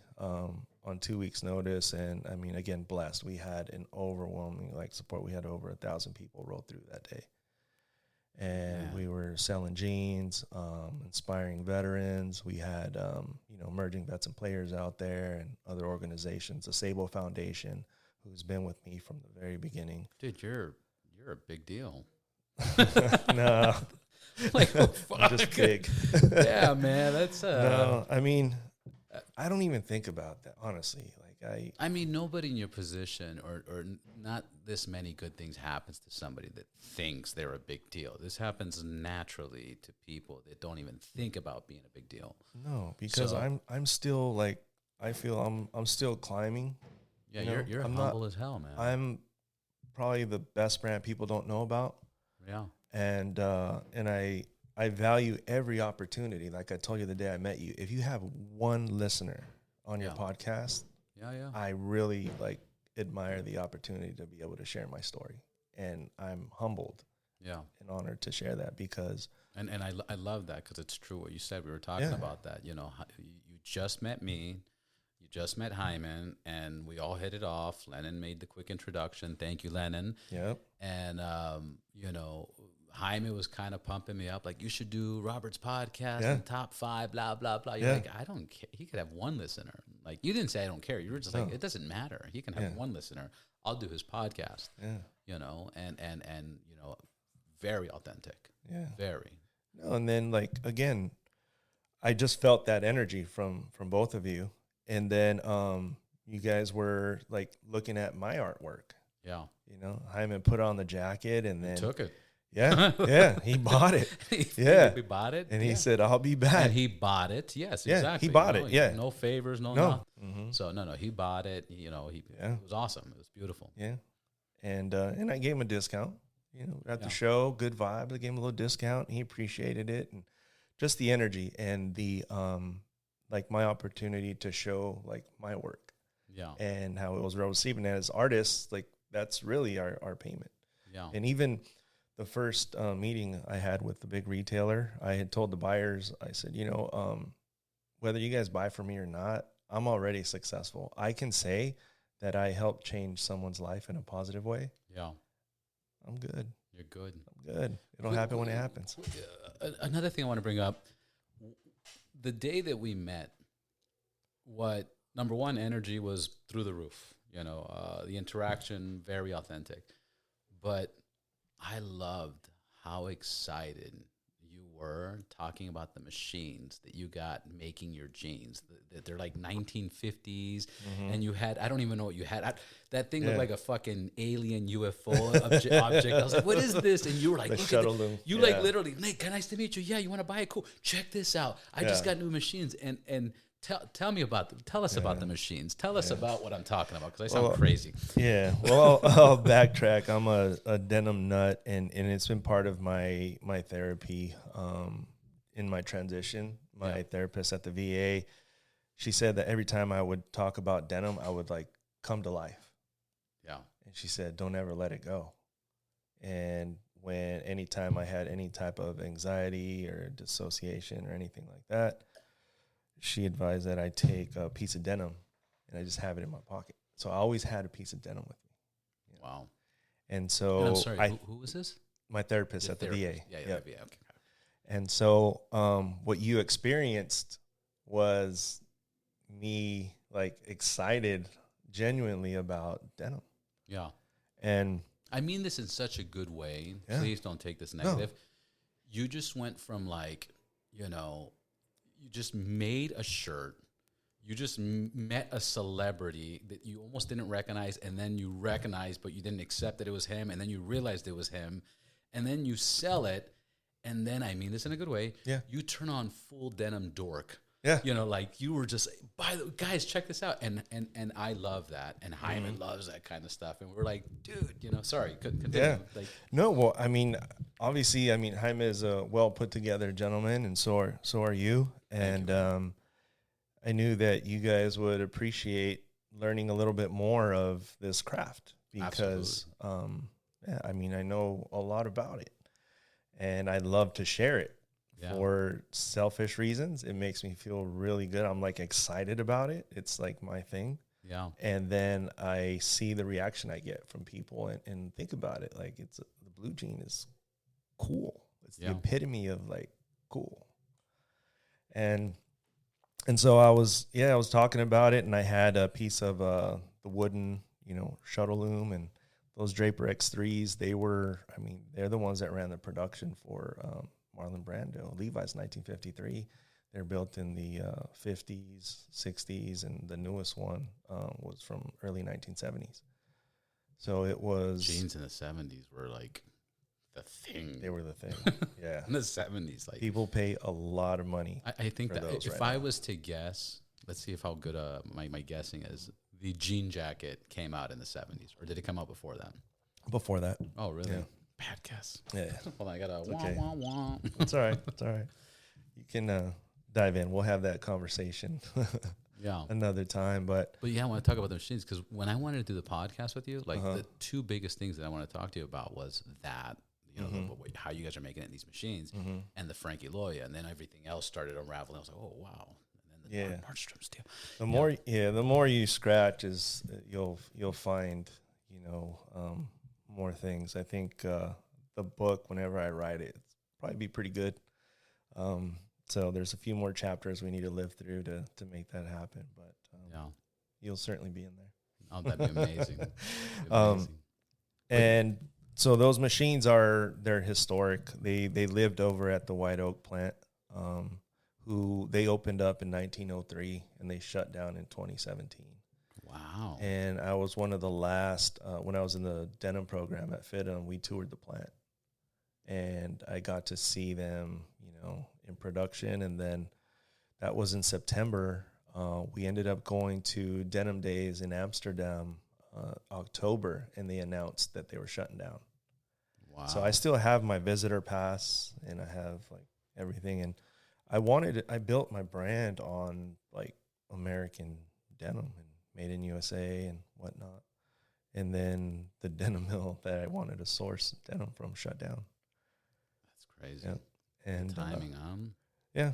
on 2 weeks' notice, and I mean, again, blessed. We had an overwhelming support. We had over 1,000 people roll through that day, and we were selling jeans, inspiring veterans. We had emerging vets and players out there, and other organizations. The Sabo Foundation, who's been with me from the very beginning. Dude, you're a big deal. No, like, oh, I'm just big. Yeah, man. That's no. I mean, I don't even think about that, honestly. I mean, nobody in your position, or not this many good things happens to somebody that thinks they're a big deal. This happens naturally to people that don't even think about being a big deal. No, because I'm still I feel I'm still climbing. Yeah, you're humble as hell, man. I'm probably the best brand people don't know about. Yeah, and I value every opportunity. Like I told you the day I met you, if you have one listener on your podcast. Yeah. I really admire the opportunity to be able to share my story, and I'm humbled, and honored to share that because. And I love that because it's true what you said. We were talking about that. You just met me, you just met Hyman, and we all hit it off. Lennon made the quick introduction. Thank you, Lennon. Yep. And Jaime was kind of pumping me up, like, you should do Robert's podcast and top 5, blah, blah, blah. You're like, I don't care. He could have one listener. Like, you didn't say I don't care. You were just like, it doesn't matter. He can have one listener. I'll do his podcast. Yeah. And very authentic. Yeah. Very. No, and then again, I just felt that energy from both of you. And then you guys were looking at my artwork. Yeah. Hyman put on the jacket and then took it. Yeah, he bought it. He bought it. And he said, "I'll be back." And he bought it. Yes, exactly. He bought it. Yeah. No favors, no. Mm-hmm. So no, he bought it. It was awesome. It was beautiful. Yeah. And I gave him a discount, at the show, good vibes. I gave him a little discount. He appreciated it. And just the energy and the, my opportunity to show my work. Yeah. And how it was received. And as artists, that's really our payment. Yeah. And even the first meeting I had with the big retailer, I had told the buyers, I said, whether you guys buy from me or not, I'm already successful. I can say that I helped change someone's life in a positive way. Yeah. I'm good. You're good. I'm good. It'll happen when it happens. Another thing I want to bring up, the day that we met, number one, energy was through the roof. The interaction, very authentic. But I loved how excited you were talking about the machines that you got making your jeans. They're like 1950s, and you had, I don't even know what you had. That thing looked like a fucking alien UFO object. I was like, what is this? And you were like, The look shuttle at loom. You like literally, Nick, nice to meet you. Yeah, you want to buy it? Cool. Check this out. I just got new machines. And tell me about them. Tell us about the machines. Tell us about what I'm talking about, because I sound crazy. Yeah. Well, I'll backtrack. I'm a denim nut, and it's been part of my therapy in my transition. My therapist at the VA, she said that every time I would talk about denim, I would like come to life. Yeah. And she said, don't ever let it go. And anytime I had any type of anxiety or dissociation or anything like that, she advised that I take a piece of denim and I just have it in my pocket. So I always had a piece of denim with me. Wow. And so And I'm sorry, who was this? My therapist at the VA. Yeah, the VA. Okay. And so what you experienced was me like excited genuinely about denim. Yeah. And I mean this in such a good way. Please don't take this negative. No. You just went from like, you just made a shirt. You just met a celebrity that you almost didn't recognize, and then you recognized, but you didn't accept that it was him, and then you realized it was him, and then you sell it, and then, I mean this in a good way, you turn on full denim dork. Yeah. Like you were just, guys, check this out. And I love that. And Jaime loves that kind of stuff. And we're like, dude, sorry, continue. Yeah. Like, no, well, I mean, obviously, Jaime is a well put together gentleman, and so are you. And I knew that you guys would appreciate learning a little bit more of this craft because, I know a lot about it, and I'd love to share it. Yeah. For selfish reasons, it makes me feel really good. I'm like excited about it. It's like my thing. Yeah. And then I see the reaction I get from people and think about it. Like the blue jean is cool. It's the epitome of like cool. And so I was talking about it, and I had a piece of the wooden, shuttle loom, and those Draper X3s, they're the ones that ran the production for Marlon Brando. Levi's 1953. They're built in the 50s, 60s, and the newest one was from early 1970s. So it was... Jeans in the 70s were like the thing. They were the thing, yeah. In the 70s. Like people pay a lot of money. I think that if I was to guess, let's see how good my guessing is, the jean jacket came out in the 70s, or did it come out before that? Before that. Oh, really? Yeah. Bad guess. Yeah. Well, I got a wah, wah. It's all right. It's all right. You can dive in. We'll have that conversation another time. But yeah, I want to talk about the machines, because when I wanted to do the podcast with you, like the two biggest things that I want to talk to you about was that, how you guys are making it in these machines, and the Frankie Loya, and then everything else started unraveling. I was like, oh, wow. And then the Nordstrom's too. The more you scratch, is you'll find, more things. I think the book, whenever I write it, it's probably be pretty good. So there's a few more chapters we need to live through to make that happen. But you'll certainly be in there. Oh, that'd be amazing. And so those machines they're historic. They lived over at the White Oak plant, who they opened up in 1903 and they shut down in 2017. Wow. And I was one of the last, when I was in the denim program at FIDM, we toured the plant. And I got to see them, in production. And then that was in September. We ended up going to Denim Days in Amsterdam, October, and they announced that they were shutting down. Wow. So I still have my visitor pass, and I have like everything. And I built my brand on like American denim and made in USA and whatnot. And then the denim mill that I wanted to source denim from shut down. That's crazy. Yeah. And timing, yeah.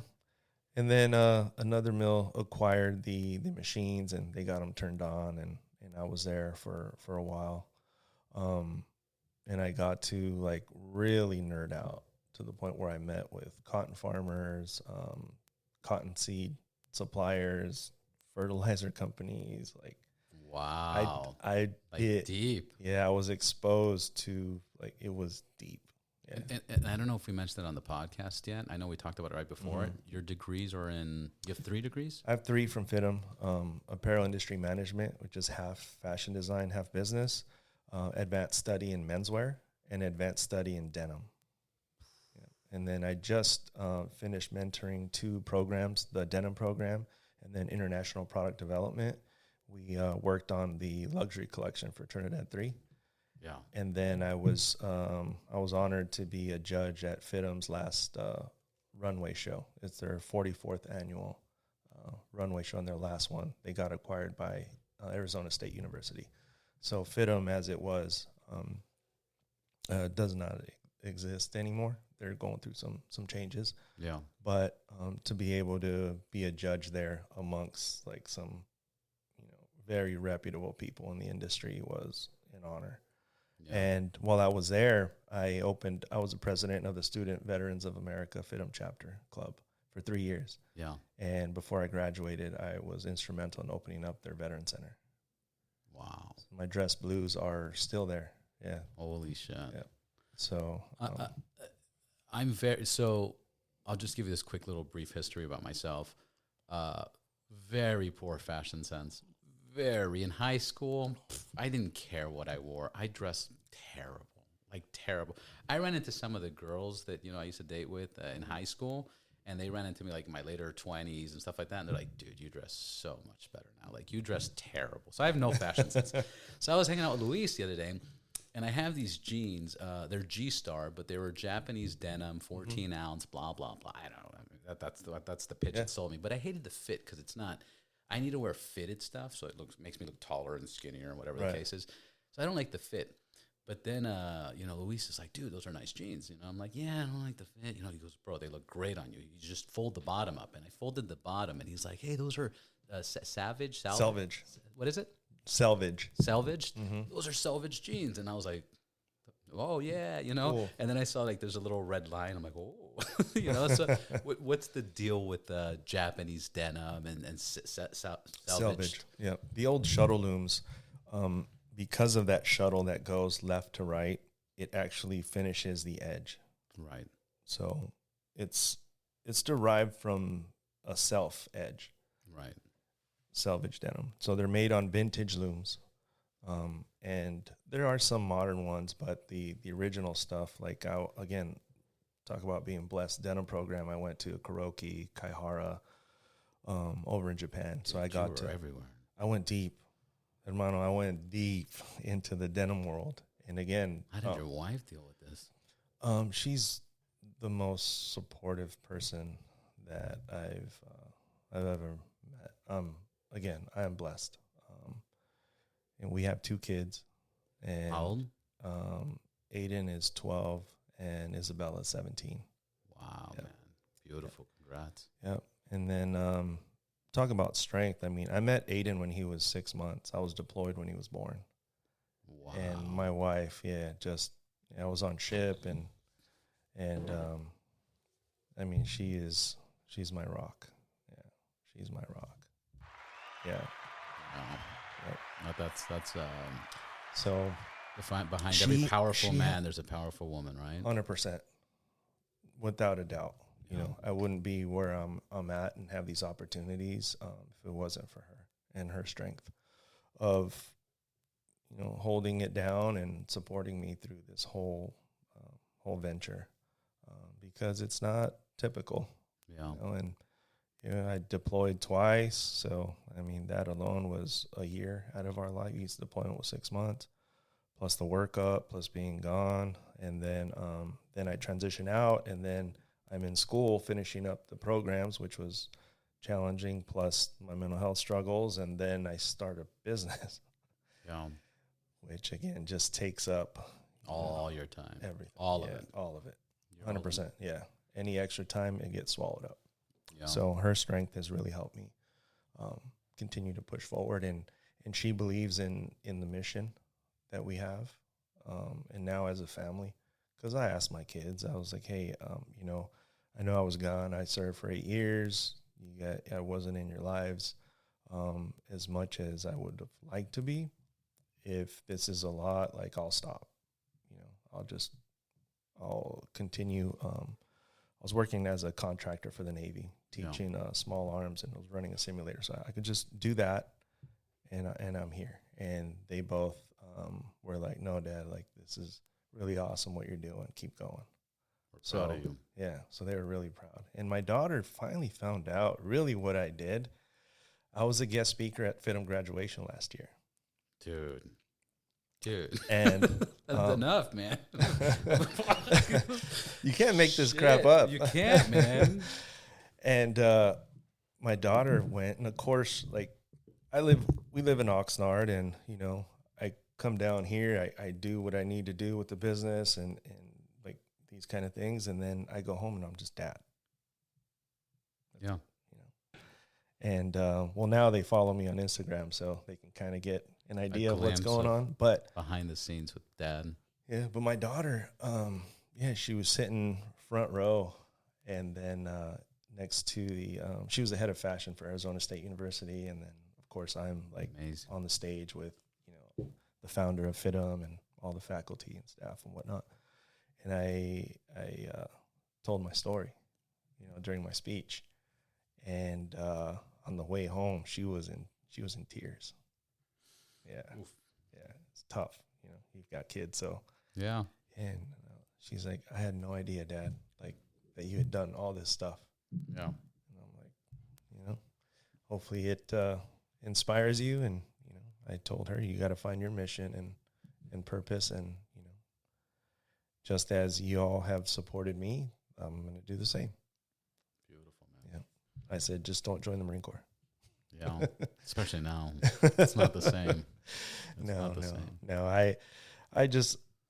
And then another mill acquired the machines, and they got them turned on, and I was there for a while. And I got to like really nerd out to the point where I met with cotton farmers, cotton seed suppliers, fertilizer companies. Like, wow. I like did deep. Yeah, I was exposed to, like, it was deep. Yeah. And I don't know if we mentioned that on the podcast yet. I know we talked about it right before. Your degrees are you have 3 degrees? I have 3 from FITM, apparel industry management, which is half fashion design, half business, advanced study in menswear, and advanced study in denim. Yeah. And then I just finished mentoring 2 programs, the denim program and then international product development. We worked on the luxury collection for Trinidad 3. Yeah. And then I was honored to be a judge at FITM's last runway show. It's their 44th annual runway show, and their last one. They got acquired by Arizona State University. So FITM, as it was, does not exist anymore. They're going through some changes. Yeah. But to be able to be a judge there amongst like some, very reputable people in the industry was an honor. Yeah. And while I was there, I was the president of the Student Veterans of America FITM chapter club for 3 years. Yeah. And before I graduated, I was instrumental in opening up their veteran center. Wow. So my dress blues are still there. Yeah. Holy shit. Yeah. So so I'll just give you this quick little brief history about myself. Very poor fashion sense. In high school, I didn't care what I wore. I dressed terrible. I ran into some of the girls that, I used to date with in high school, and they ran into me like in my later 20s and stuff like that. And they're like, dude, you dress so much better now. Like, you dress terrible. So I have no fashion sense. So I was hanging out with Luis the other day, and I have these jeans. They're G-Star, but they were Japanese denim, 14 ounce, blah, blah, blah. I don't know. I mean, that's the pitch that sold me. But I hated the fit because it's not. I need to wear fitted stuff, so it makes me look taller and skinnier, or whatever the case is. So I don't like the fit. But then, Luis is like, dude, those are nice jeans. I'm like, yeah, I don't like the fit. He goes, bro, they look great on you. You just fold the bottom up. And I folded the bottom, and he's like, hey, those are Selvage. What is it? Selvage. Selvage? Mm-hmm. Those are Selvage jeans. And I was like, oh, yeah, Cool. And then I saw, like, there's a little red line. I'm like, oh. So what's the deal with Japanese denim and selvage? Yeah. The old shuttle looms, because of that shuttle that goes left to right, it actually finishes the edge. Right. So it's derived from a self edge. Right. Selvage denim. So they're made on vintage looms. And there are some modern ones, but the original stuff, like again, talk about being blessed. Denim program, I went to Kuroki, Kaihara, over in Japan. So I got to everywhere. I went deep. Hermano, I went deep into the denim world. And again, how did your wife deal with this? She's the most supportive person that I've ever met. Again, I am blessed. And we have 2 kids. And how old? Aiden is 12 and Isabella's 17. Wow, man. Beautiful. Congrats. Yep. And then talk about strength. I mean, I met Aiden when he was 6 months. I was deployed when he was born. Wow. And my wife, I was on ship and I mean, she's my rock. Yeah. She's my rock. Yeah. Wow. Yep. That's so behind every powerful man, there's a powerful woman, right? 100%, without a doubt. I wouldn't be where I'm at and have these opportunities if it wasn't for her and her strength of holding it down and supporting me through this whole venture because it's not typical. Yeah. And I deployed twice, so I mean that alone was a year out of our life. Each deployment was 6 months, plus the workup, plus being gone, and then I transition out, and then I'm in school finishing up the programs, which was challenging, plus my mental health struggles, and then I start a business, which again just takes up all your time, everything, all of it, 100%. Yeah, any extra time it gets swallowed up. Yeah. So her strength has really helped me continue to push forward, and she believes in the mission that we have, and now as a family, because I asked my kids, I was like, hey, I know I was gone. I served for 8 years. I wasn't in your lives as much as I would have liked to be. If this is a lot, like I'll stop. I'll continue. I was working as a contractor for the Navy, teaching small arms, and I was running a simulator. So I could just do that, and I'm here. And they both were like, "No, Dad, like this is really awesome what you're doing. Keep going." We're proud of you. Yeah, so they were really proud. And my daughter finally found out really what I did. I was a guest speaker at FITM graduation last year. Dude. And that's enough, man. You can't make this crap up. You can't, man. And my daughter went, and of course, like we live in Oxnard, and you know, I come down here, I do what I need to do with the business and like these kind of things, and then I go home and I'm just dad. Yeah. You know. And well, now they follow me on Instagram, so they can kind of get an idea of what's going on. But behind the scenes with Dad. Yeah, but my daughter, she was sitting front row, and then next to the, she was the head of fashion for Arizona State University, and then of course I'm like Amazing. On the stage with the founder of FITM and all the faculty and staff and whatnot, and I told my story, during my speech, and on the way home she was in tears. Yeah. Oof. Yeah, it's tough. You've got kids, so. Yeah. And she's like, I had no idea, Dad, like that you had done all this stuff. Yeah. And I'm like, hopefully it inspires you. And, I told her, you got to find your mission and purpose. And, just as you all have supported me, I'm going to do the same. Beautiful, man. Yeah. I said, just don't join the Marine Corps. Yeah. Especially now. It's not the same. No. I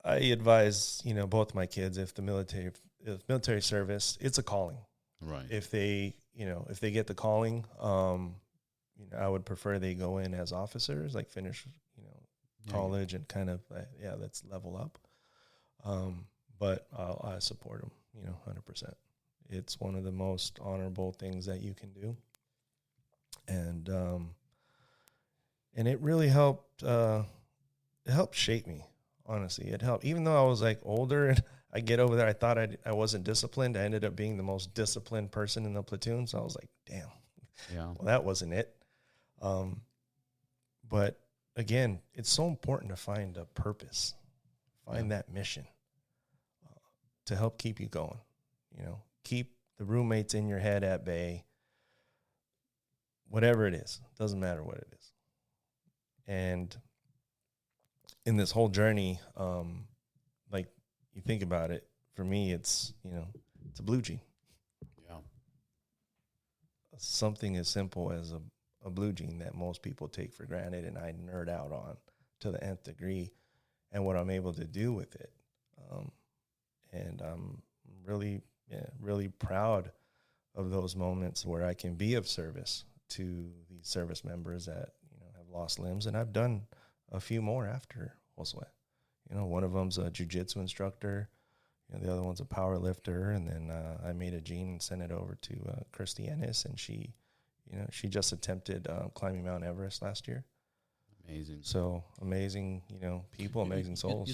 advise, both my kids, if military service, it's a calling. Right. If they get the calling, I would prefer they go in as officers, like finish, college and kind of, let's level up. But I support them, 100%. It's one of the most honorable things that you can do. And it really helped, it helped shape me. Honestly, it helped. Even though I was like older and I get over there, I thought I wasn't disciplined. I ended up being the most disciplined person in the platoon. So I was like, damn, well, that wasn't it. But again, it's so important to find a purpose, find that mission to help keep you going, keep the roommates in your head at bay, whatever it is, doesn't matter what it is. And in this whole journey, like you think about it, for me, it's, it's a blue jean. Yeah. Something as simple as a blue jean that most people take for granted, and I nerd out on to the nth degree, and what I'm able to do with it. And I'm really, really proud of those moments where I can be of service to these service members that, have lost limbs. And I've done a few more after Josue. One of them's a jiu-jitsu instructor. The other one's a power lifter. And then I made a jean and sent it over to Christy Ennis, and she just attempted climbing Mount Everest last year. Amazing. So amazing, people, amazing souls.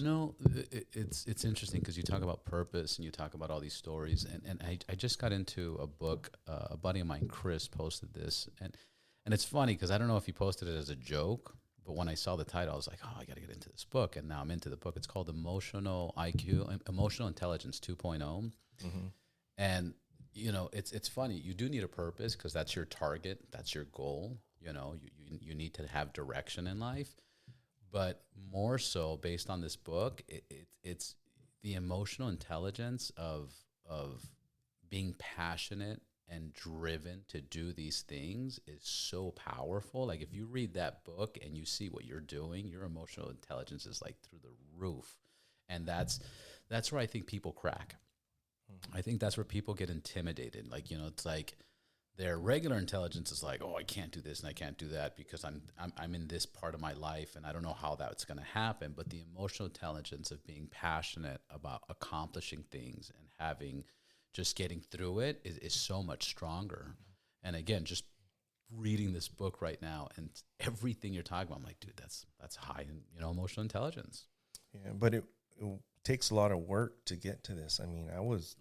It's interesting because you talk about purpose and you talk about all these stories. And I just got into a book. A buddy of mine, Chris, posted this. And it's funny because I don't know if he posted it as a joke, but when I saw the title, I was like, oh, I got to get into this book. And now I'm into the book. It's called Emotional Intelligence 2.0. Mm-hmm. And, it's funny. You do need a purpose because that's your target. That's your goal. You need to have direction in life. But more so based on this book, it's the emotional intelligence of being passionate and driven to do these things is so powerful. Like if you read that book and you see what you're doing, your emotional intelligence is like through the roof. And that's where I think people crack. Mm-hmm. I think that's where people get intimidated. Like, it's like their regular intelligence is like, oh, I can't do this and I can't do that because I'm in this part of my life and I don't know how that's going to happen. But the emotional intelligence of being passionate about accomplishing things and having just getting through it is so much stronger. Mm-hmm. And again, just reading this book right now and everything you're talking about, I'm like, dude, that's high in, emotional intelligence. Yeah, but it takes a lot of work to get to this. I mean, I was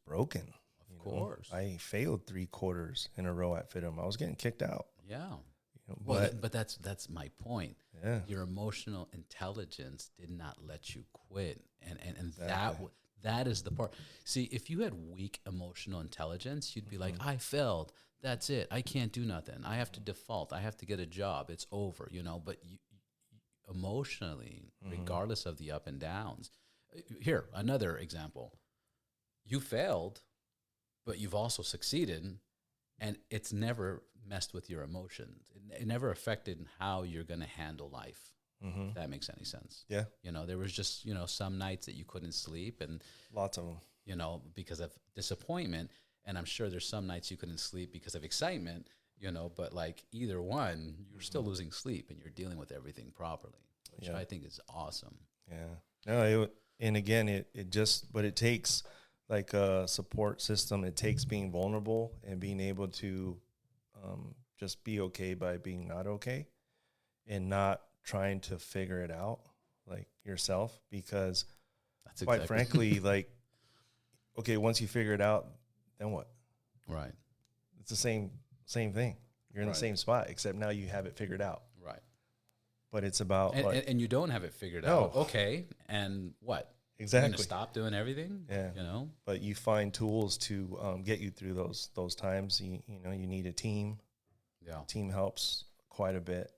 broken. Of course. I failed 3 quarters in a row at FITM. I was getting kicked out. Yeah. Well, but that's my point. Yeah. Your emotional intelligence did not let you quit, and Exactly. that is the part. See, if you had weak emotional intelligence, you'd be like, I failed. That's it. I can't do nothing. I have to default. I have to get a job. It's over. But you emotionally, regardless of the up and downs. Here, another example. You failed, but you've also succeeded, and it's never messed with your emotions. It never affected how you're going to handle life. If that makes any sense. Yeah. There was just, some nights that you couldn't sleep, and Lots of them. Because of disappointment. And I'm sure there's some nights you couldn't sleep because of excitement, but like either one, you're still losing sleep and you're dealing with everything properly, which I think is awesome. Yeah. No, and again, but it takes like a support system. It takes being vulnerable and being able to just be okay by being not okay and not trying to figure it out like yourself, because That's quite exactly. frankly, like, okay, once you figure it out, then what? Right. It's the same thing. You're in Right. the same spot, except now you have it figured out. Right. But it's about And you don't have it figured No. out. Okay. And what? You're exactly. going to stop doing everything? Yeah. But you find tools to get you through those times. You need a team. Yeah. Team helps quite a bit.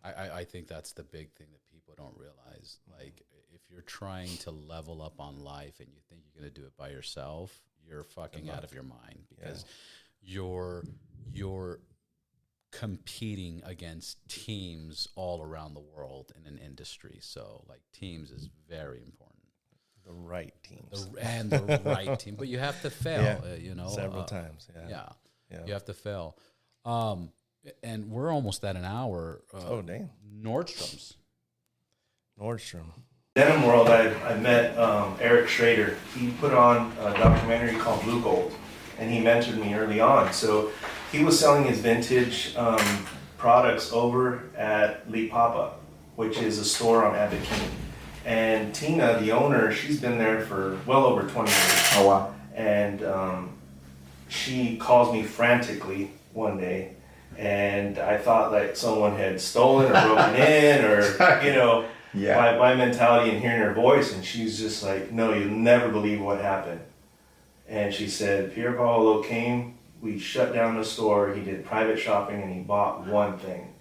I think that's the big thing that people don't realize. Like, if you're trying to level up on life and you think you're going to do it by yourself, you're fucking out of your mind, because you're competing against teams all around the world in an industry. So, like, teams is very important. The right teams. The right team. But you have to fail, several times. Yeah. Yeah. You have to fail. And we're almost at an hour. Oh, damn. Nordstrom's. Denim World, I met Eric Schrader. He put on a documentary called Blue Gold, and he mentored me early on. So he was selling his vintage products over at Lee Papa, which is a store on Abbot Kinney. And Tina, the owner, she's been there for well over 20 years. Oh, wow. And she calls me frantically one day, and I thought like someone had stolen or broken in, or my mentality and hearing her voice, and she's just like, no, you'll never believe what happened. And she said, Pier Paolo came, we shut down the store, he did private shopping, and he bought one thing.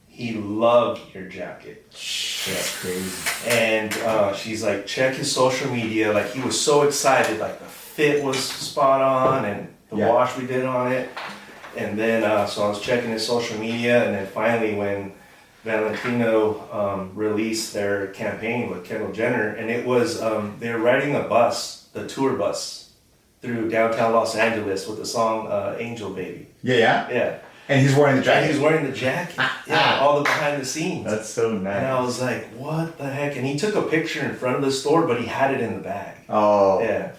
He loved your jacket. That's crazy. And she's like, check his social media. Like, he was so excited, like the fit was spot on and the wash we did on it. And then, so I was checking his social media, and then finally when Valentino released their campaign with Kendall Jenner, and it was, they were riding a bus, the tour bus, through downtown Los Angeles with the song Angel Baby. Yeah. And he's wearing the jacket. And he's wearing the jacket. All the behind the scenes. That's so nice. And I was like, what the heck? And he took a picture in front of the store, but he had it in the bag. Oh. Yeah.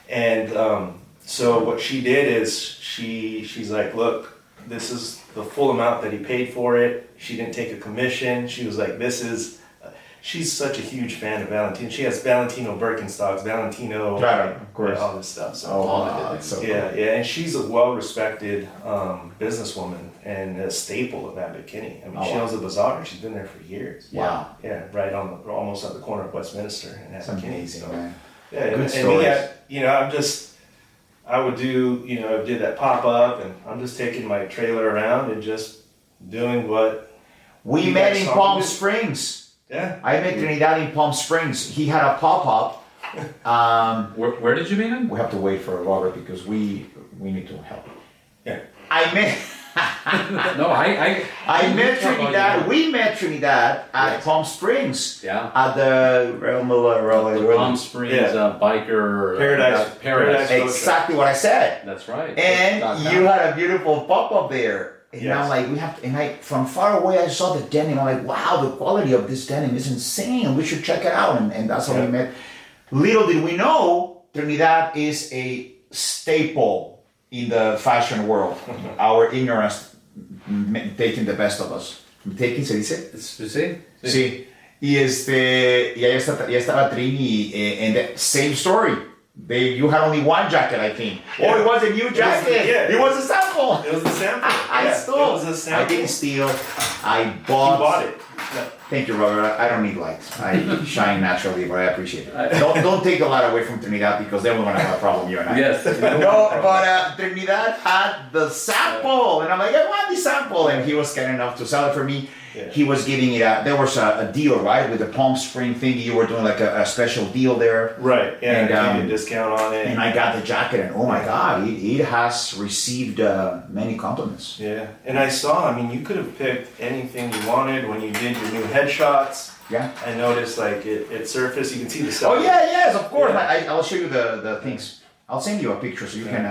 And so what she did is she's like, look, this is the full amount that he paid for it. She didn't take a commission. She was like, she's such a huge fan of Valentino. She has Valentino Birkenstocks, Valentino, of course. all this stuff. So, That's so cool. and she's a well-respected businesswoman and a staple of Abbot Kinney. I mean, she owns the bazaar. She's been there for years. Wow. Yeah, right on almost at the corner of Westminster and That's Abbot Kinney. amazing, So, man. yeah, Good and stories. I would do, I did that pop-up, and I'm just taking my trailer around and just doing what We you met guys in saw Palm me do. Springs. Yeah. I met Trinidad in Palm Springs. He had a pop-up. Where did you meet him? We have to wait for Robert because we need to help. Yeah. I met No, I met Trinidad. We met Trinidad at Palm Springs. Yeah. At the Palm Springs biker Paradise. Exactly what I said. That's right. And you had a beautiful pop-up there. And Yes. I'm like, we have to, and I, from far away, I saw the denim. I'm like, wow, the quality of this denim is insane. We should check it out. And that's how we met. Little did we know, Trinidad is a staple in the fashion world. Our ignorance taking the best of us. Taking, se dice? See? Sí. Y ya estaba Trini, and the same story. You had only one jacket, I think. Yeah. Oh, it was a new jacket. It was a sample. It was the sample. I stole. It was a sample. I didn't steal. I You bought. bought it. Yeah. Thank you, Robert. I don't need lights. I shine naturally, but I appreciate it. Don't take a lot away from Trinidad because then we're gonna have a problem, you and I. Yes. No, but Trinidad had the sample, and I'm like, I want the sample, and he was kind enough to sell it for me. Yeah. He was giving it out. There was a deal, right, with the Palm Spring thing. You were doing like a special deal there. Right. Yeah. And, And, gave you a discount on it. And I got the jacket, and oh my God, it has received many compliments. Yeah. And I saw. I mean, you could have picked anything you wanted when you did your new headshots. Yeah. I noticed like it surfaced. You can see the cell. Oh yeah, yes, of course. Yeah. I'll show you the things. I'll send you a picture so you can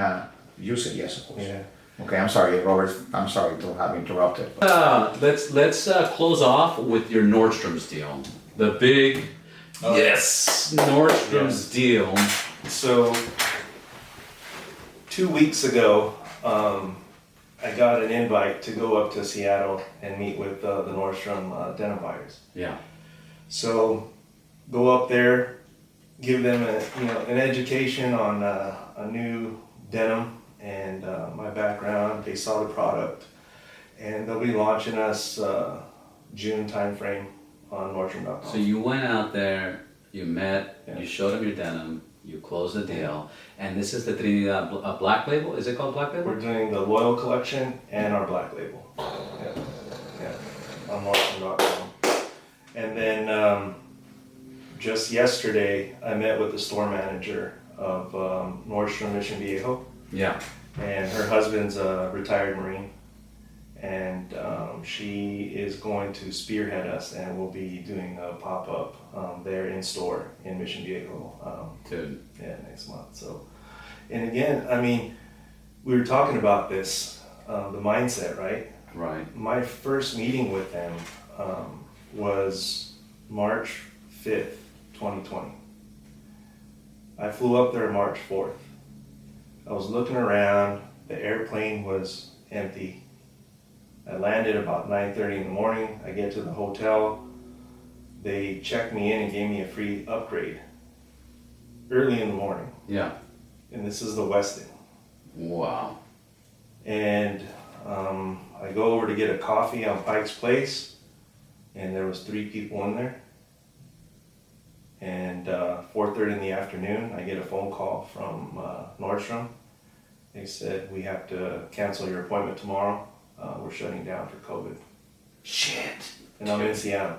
use it. Yes, of course. Yeah. Okay, I'm sorry, Robert. I'm sorry to have interrupted. But. Let's close off with your Nordstrom's deal. The big Nordstrom's deal. So 2 weeks ago, I got an invite to go up to Seattle and meet with the Nordstrom denim buyers. Yeah. So go up there, give them an education on a new denim and my background. They saw the product, and they'll be launching us June timeframe on Nordstrom.com. So you went out there, you met, Yeah. you showed them your denim, you closed the deal, and this is the Trinidad Black Label. Is it called Black Label? We're doing the Loyal collection and our Black Label. Yeah. On Nordstrom.com. And then just yesterday, I met with the store manager of Nordstrom Mission Viejo. Yeah. And her husband's a retired Marine. And she is going to spearhead us, and we'll be doing a pop-up there in store in Mission Viejo. Dude. Yeah, next month. So, and again, I mean, we were talking about this, the mindset, right? Right. My first meeting with them was March 5th, 2020. I flew up there March 4th. I was looking around, the airplane was empty. I landed about 9:30 in the morning. I get to the hotel. They checked me in and gave me a free upgrade early in the morning. Yeah. And this is the Westin. Wow. And I go over to get a coffee on Pike's Place, and there was 3 people in there. And 4:30 in the afternoon, I get a phone call from Nordstrom. They said, we have to cancel your appointment tomorrow. We're shutting down for COVID. Shit. And I'm in Seattle.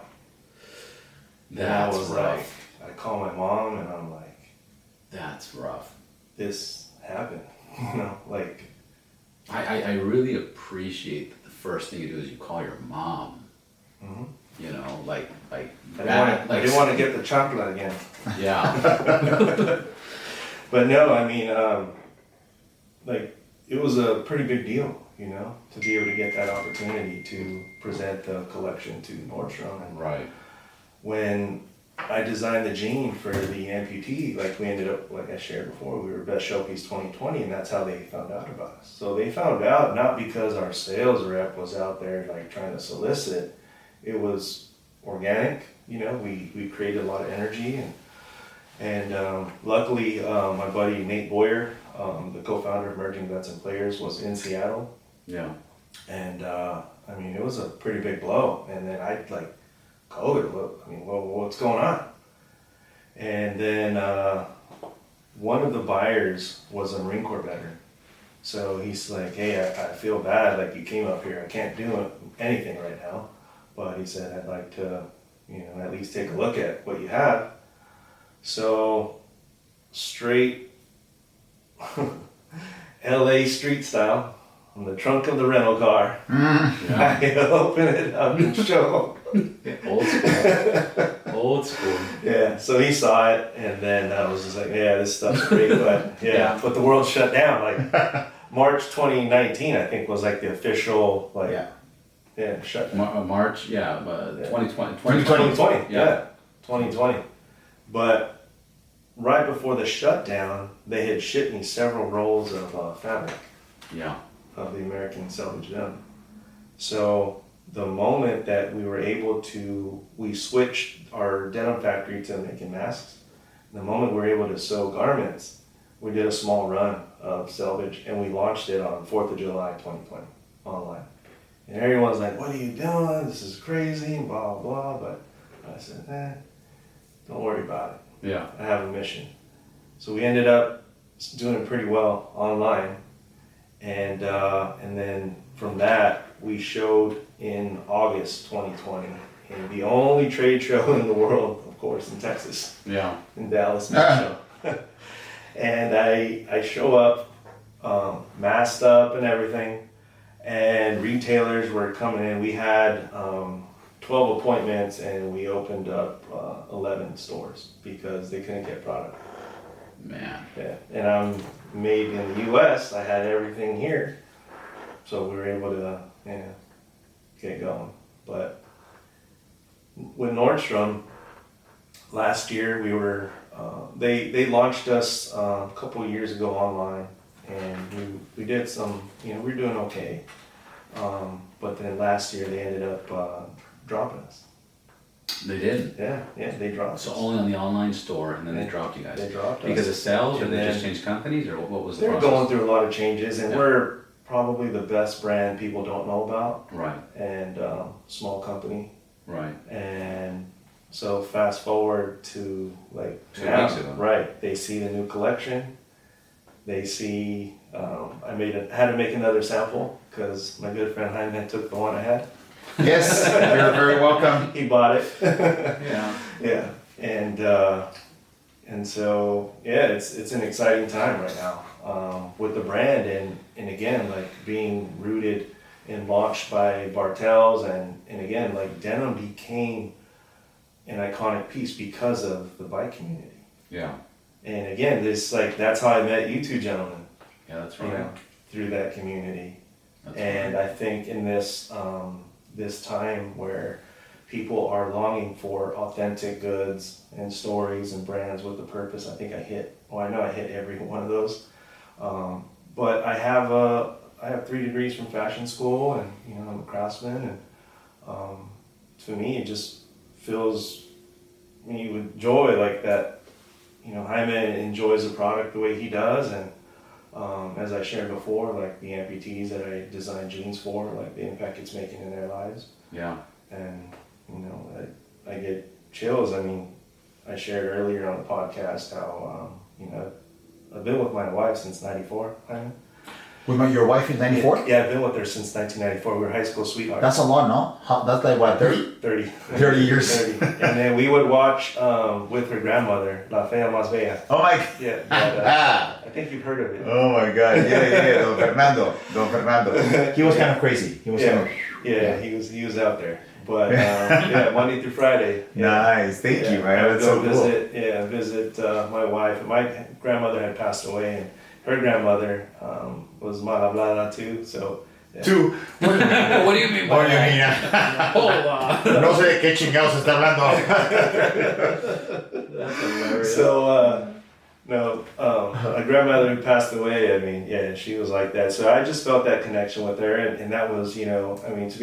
That's and I was rough. like, I call my mom, and I'm like, That's rough. this happened. You know, like, I really appreciate that the first thing you do is you call your mom. mm-hmm. You know, like I didn't want to get the chocolate again. Yeah. But no, I mean, like, it was a pretty big deal, you know, to be able to get that opportunity to present the collection to Nordstrom. And Right. when I designed the jean for the amputee, like we ended up, like I shared before, we were Best Showpiece 2020, and that's how they found out about us. So they found out not because our sales rep was out there like trying to solicit. It was organic, you know, we created a lot of energy, and luckily my buddy Nate Boyer, the co-founder of Emerging Vets and Players, was in Seattle. Yeah. And I mean, it was a pretty big blow. And then I like, COVID, what's going on? And then one of the buyers was a Marine Corps veteran. So he's like, hey, I feel bad, like you came up here, I can't do anything right now. But he said, I'd like to, you know, at least take a look at what you have. So straight LA street style, on the trunk of the rental car, Yeah. I open it up and show. Old school. Old school. Yeah, so he saw it, and then I was just like, yeah, this stuff's great, but Yeah. but the world shut down. Like March 2019, I think, was like the official, like, yeah, shut down. March, 2020. 2020, Yeah. yeah, 2020. But right before the shutdown, they had shipped me several rolls of fabric Yeah. of the American salvage denim. So the moment that we switched our denim factory to making masks, the moment we were able to sew garments, we did a small run of selvage and we launched it on 4th of July 2020 online. And everyone's like, what are you doing? This is crazy, blah, blah. But I said, don't worry about it. Yeah. I have a mission. So we ended up doing pretty well online. And then from that, we showed in August 2020 in the only trade show in the world, of course, in Texas. Yeah. In Dallas. And I show up, masked up and everything, and retailers were coming in. We had 12 appointments and we opened up 11 stores because they couldn't get product. Man. Yeah. And I'm made in the US. I had everything here. So we were able to get going. But with Nordstrom, last year we were, they launched us a couple of years ago online, and we did some, we were doing okay. But then last year they ended up dropping us. They did? Yeah, they dropped So us. only on the online store, and then they dropped you guys? They dropped us. Because of sales, or And they then just changed companies, or what was the They're process? going through a lot of changes, and Yeah. we're probably the best brand people don't know about, Right, and small company. right. And so fast forward to like 2 now, weeks ago. right? They see the new collection. They see I had to make another sample because my good friend Jaime took the one I had. Yes, you're very welcome. He bought it. Yeah. Yeah, and so it's an exciting time right now with the brand, and again, like being rooted and launched by Bartels, and again, like denim became an iconic piece because of the bike community. Yeah. And again, that's how I met you two gentlemen. Yeah, that's right. Through that community. That's And right. I think in this time where people are longing for authentic goods and stories and brands with a purpose, I think I know I hit every one of those. But I have 3 degrees from fashion school, and I'm a craftsman, and to me it just fills me with joy, like that. Jaime enjoys the product the way he does, and as I shared before, like the amputees that I design jeans for, like the impact it's making in their lives. Yeah. And I get chills. I mean, I shared earlier on the podcast how I've been with my wife since '94. With your wife in 94? Yeah, I've been with her since 1994. We were high school sweethearts. That's a lot, no? That's like what, 30? 30. 30 years. 30. And then we would watch with her grandmother, La Fea Más Bella. Oh my Yeah, but, I think you've heard of it. Oh my God. Yeah. Don Fernando. He was kind of crazy. He was kind of... Yeah, he was out there. But Monday through Friday. Yeah. Nice. Thank you, man. I would That's go so cool. visit my wife. My grandmother had passed away, and her grandmother was mal hablada too. So Two. What do you mean by What do you that? mean? Hold on. No sé de qué chingados está hablando. That's hilarious. So my grandmother who passed away, I mean, she was like that. So I just felt that connection with her, and that was, to be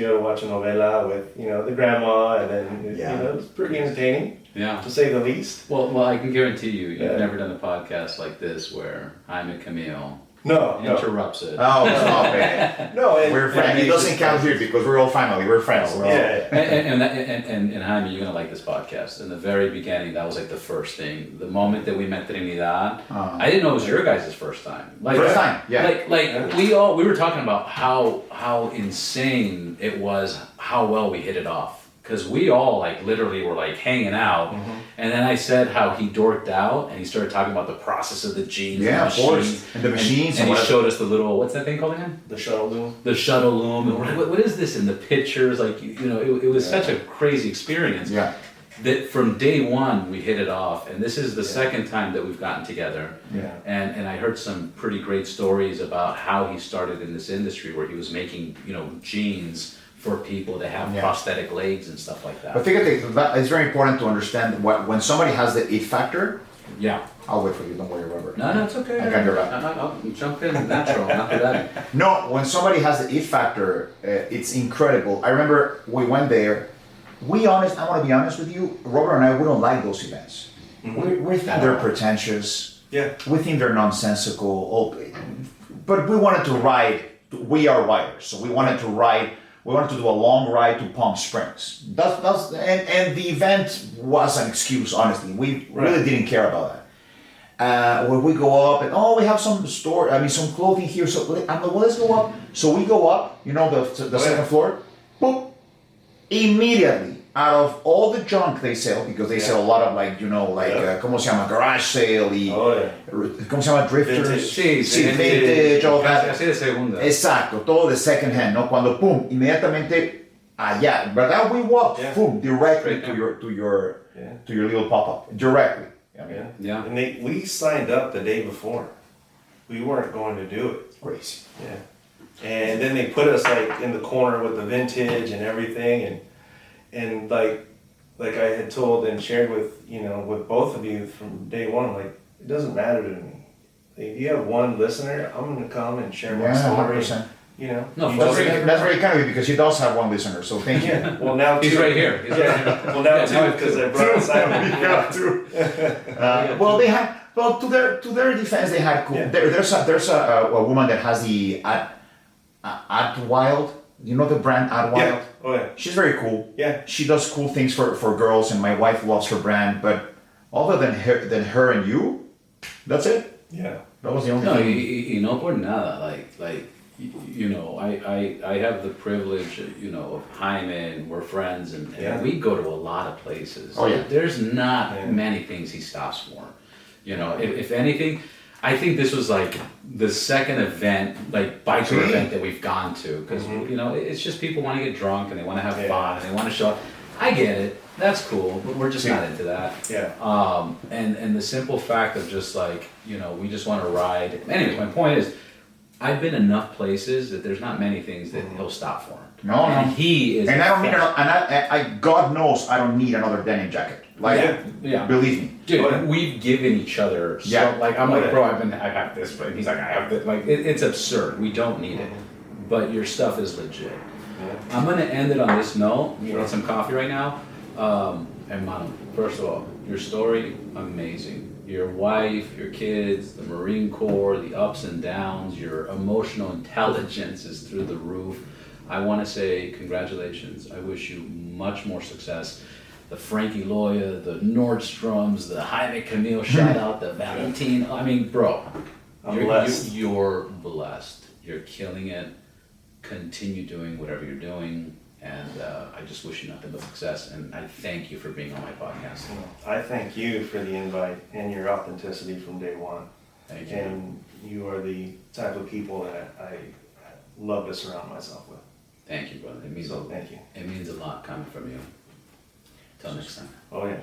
able to watch a novela with, the grandma, and then, it was pretty entertaining, Yeah. to say the least. Well, I can guarantee you've Yeah. never done a podcast like this where Jaime Camil No. interrupts it. Oh, stop it. No, We're friends. It doesn't count here because we're all family. We're friends. We're all... And Jaime, you're gonna like this podcast. In the very beginning, that was like the first thing. The moment that we met Trinidad, I didn't know it was your guys' first time. Like, First time, yeah. Like we were talking about how insane it was, how well we hit it off. Because we all like literally were like hanging out, and then I said how he dorked out and he started talking about the process of the jeans. Yeah, and of course. And the machines. And he whatever. showed us the little, what's that thing called again? The shuttle loom. The shuttle loom. And we're like, what is this? And the pictures, like, it was such a crazy experience. Yeah. That from day one we hit it off, and this is the second time that we've gotten together. Yeah. And I heard some pretty great stories about how he started in this industry, where he was making jeans for people to have prosthetic legs and stuff like that. But fíjate, it's very important to understand when somebody has the it factor, Yeah. I'll wait for you. Don't worry, Robert. No, it's okay. I got your back. I'll jump in natural, not that. No, when somebody has the it factor, it's incredible. I remember we went there. I want to be honest with you, Robert and I, we don't like those events. We think they're pretentious. Yeah. We think they're nonsensical. But we wanted to ride. We are riders, so we wanted to ride. We wanted to do a long ride to Palm Springs. And the event was an excuse. Honestly, we really didn't care about that. When we go up and we have some some clothing here. So I'm like, well, let's go up. So we go up. You know, the second floor. Boop. Immediately, out of all the junk they sell, because they sell a lot of ¿cómo se llama? Garage sale y ¿cómo se llama? Drifters. Sí, vintage, all that. Así de segunda. Exacto, todo de second hand, ¿no? Cuando pum, inmediatamente allá, ¿verdad? We walked, boom, directly to your little pop-up, directly. Yeah. And we signed up the day before. We weren't going to do it. Crazy. Yeah. And then they put us in the corner with the vintage and everything, and like I had told and shared with both of you from day one, like, it doesn't matter to me. If you have one listener, I'm gonna come and share my story. 100%. No, that's very kind of you, because he does have one listener, so thank you. Well, now he's right here. Well, now too, because I brought Simon. Well, they have. Well, to their defense, they had cool. Yeah. There's a woman that has the Adwild. You know the brand Adwild? Yeah. Oh yeah. She's very cool. Yeah. She does cool things for girls, and my wife loves her brand. But other than her and you, that's it. Yeah. That was the only thing. No por nada. I have the privilege, of Jaime, and we're friends, and we go to a lot of places. Oh yeah. There's not many things he stops for. If anything, I think this was like the second event, bike tour event that we've gone to, because it's just people want to get drunk and they want to have fun and they want to show up. I get it, that's cool, but we're just not into that. Yeah. And the simple fact of just we just want to ride. Anyways, my point is, I've been enough places that there's not many things that he'll stop for. No. He is. And I don't need I God knows I don't need another denim jacket. Believe me. Dude, we've given each other I'm like, bro, I have this, but he's like, I have this. It's absurd. We don't need it. But your stuff is legit. Yeah. I'm gonna end it on this note. I'm gonna get some coffee right now. And Manu, first of all, your story, amazing. Your wife, your kids, the Marine Corps, the ups and downs, your emotional intelligence is through the roof. I want to say congratulations. I wish you much more success. The Frankie Loya, the Nordstroms, the Jaime Camil shout out, the Valentine. I mean, bro, I'm blessed. You're blessed. You're killing it. Continue doing whatever you're doing. And I just wish you nothing but success. And I thank you for being on my podcast. I thank you for the invite and your authenticity from day one. Thank you. And you are the type of people that I love to surround myself with. Thank you, brother. Thank you. It means a lot coming from you. Till next time. Oh, yeah.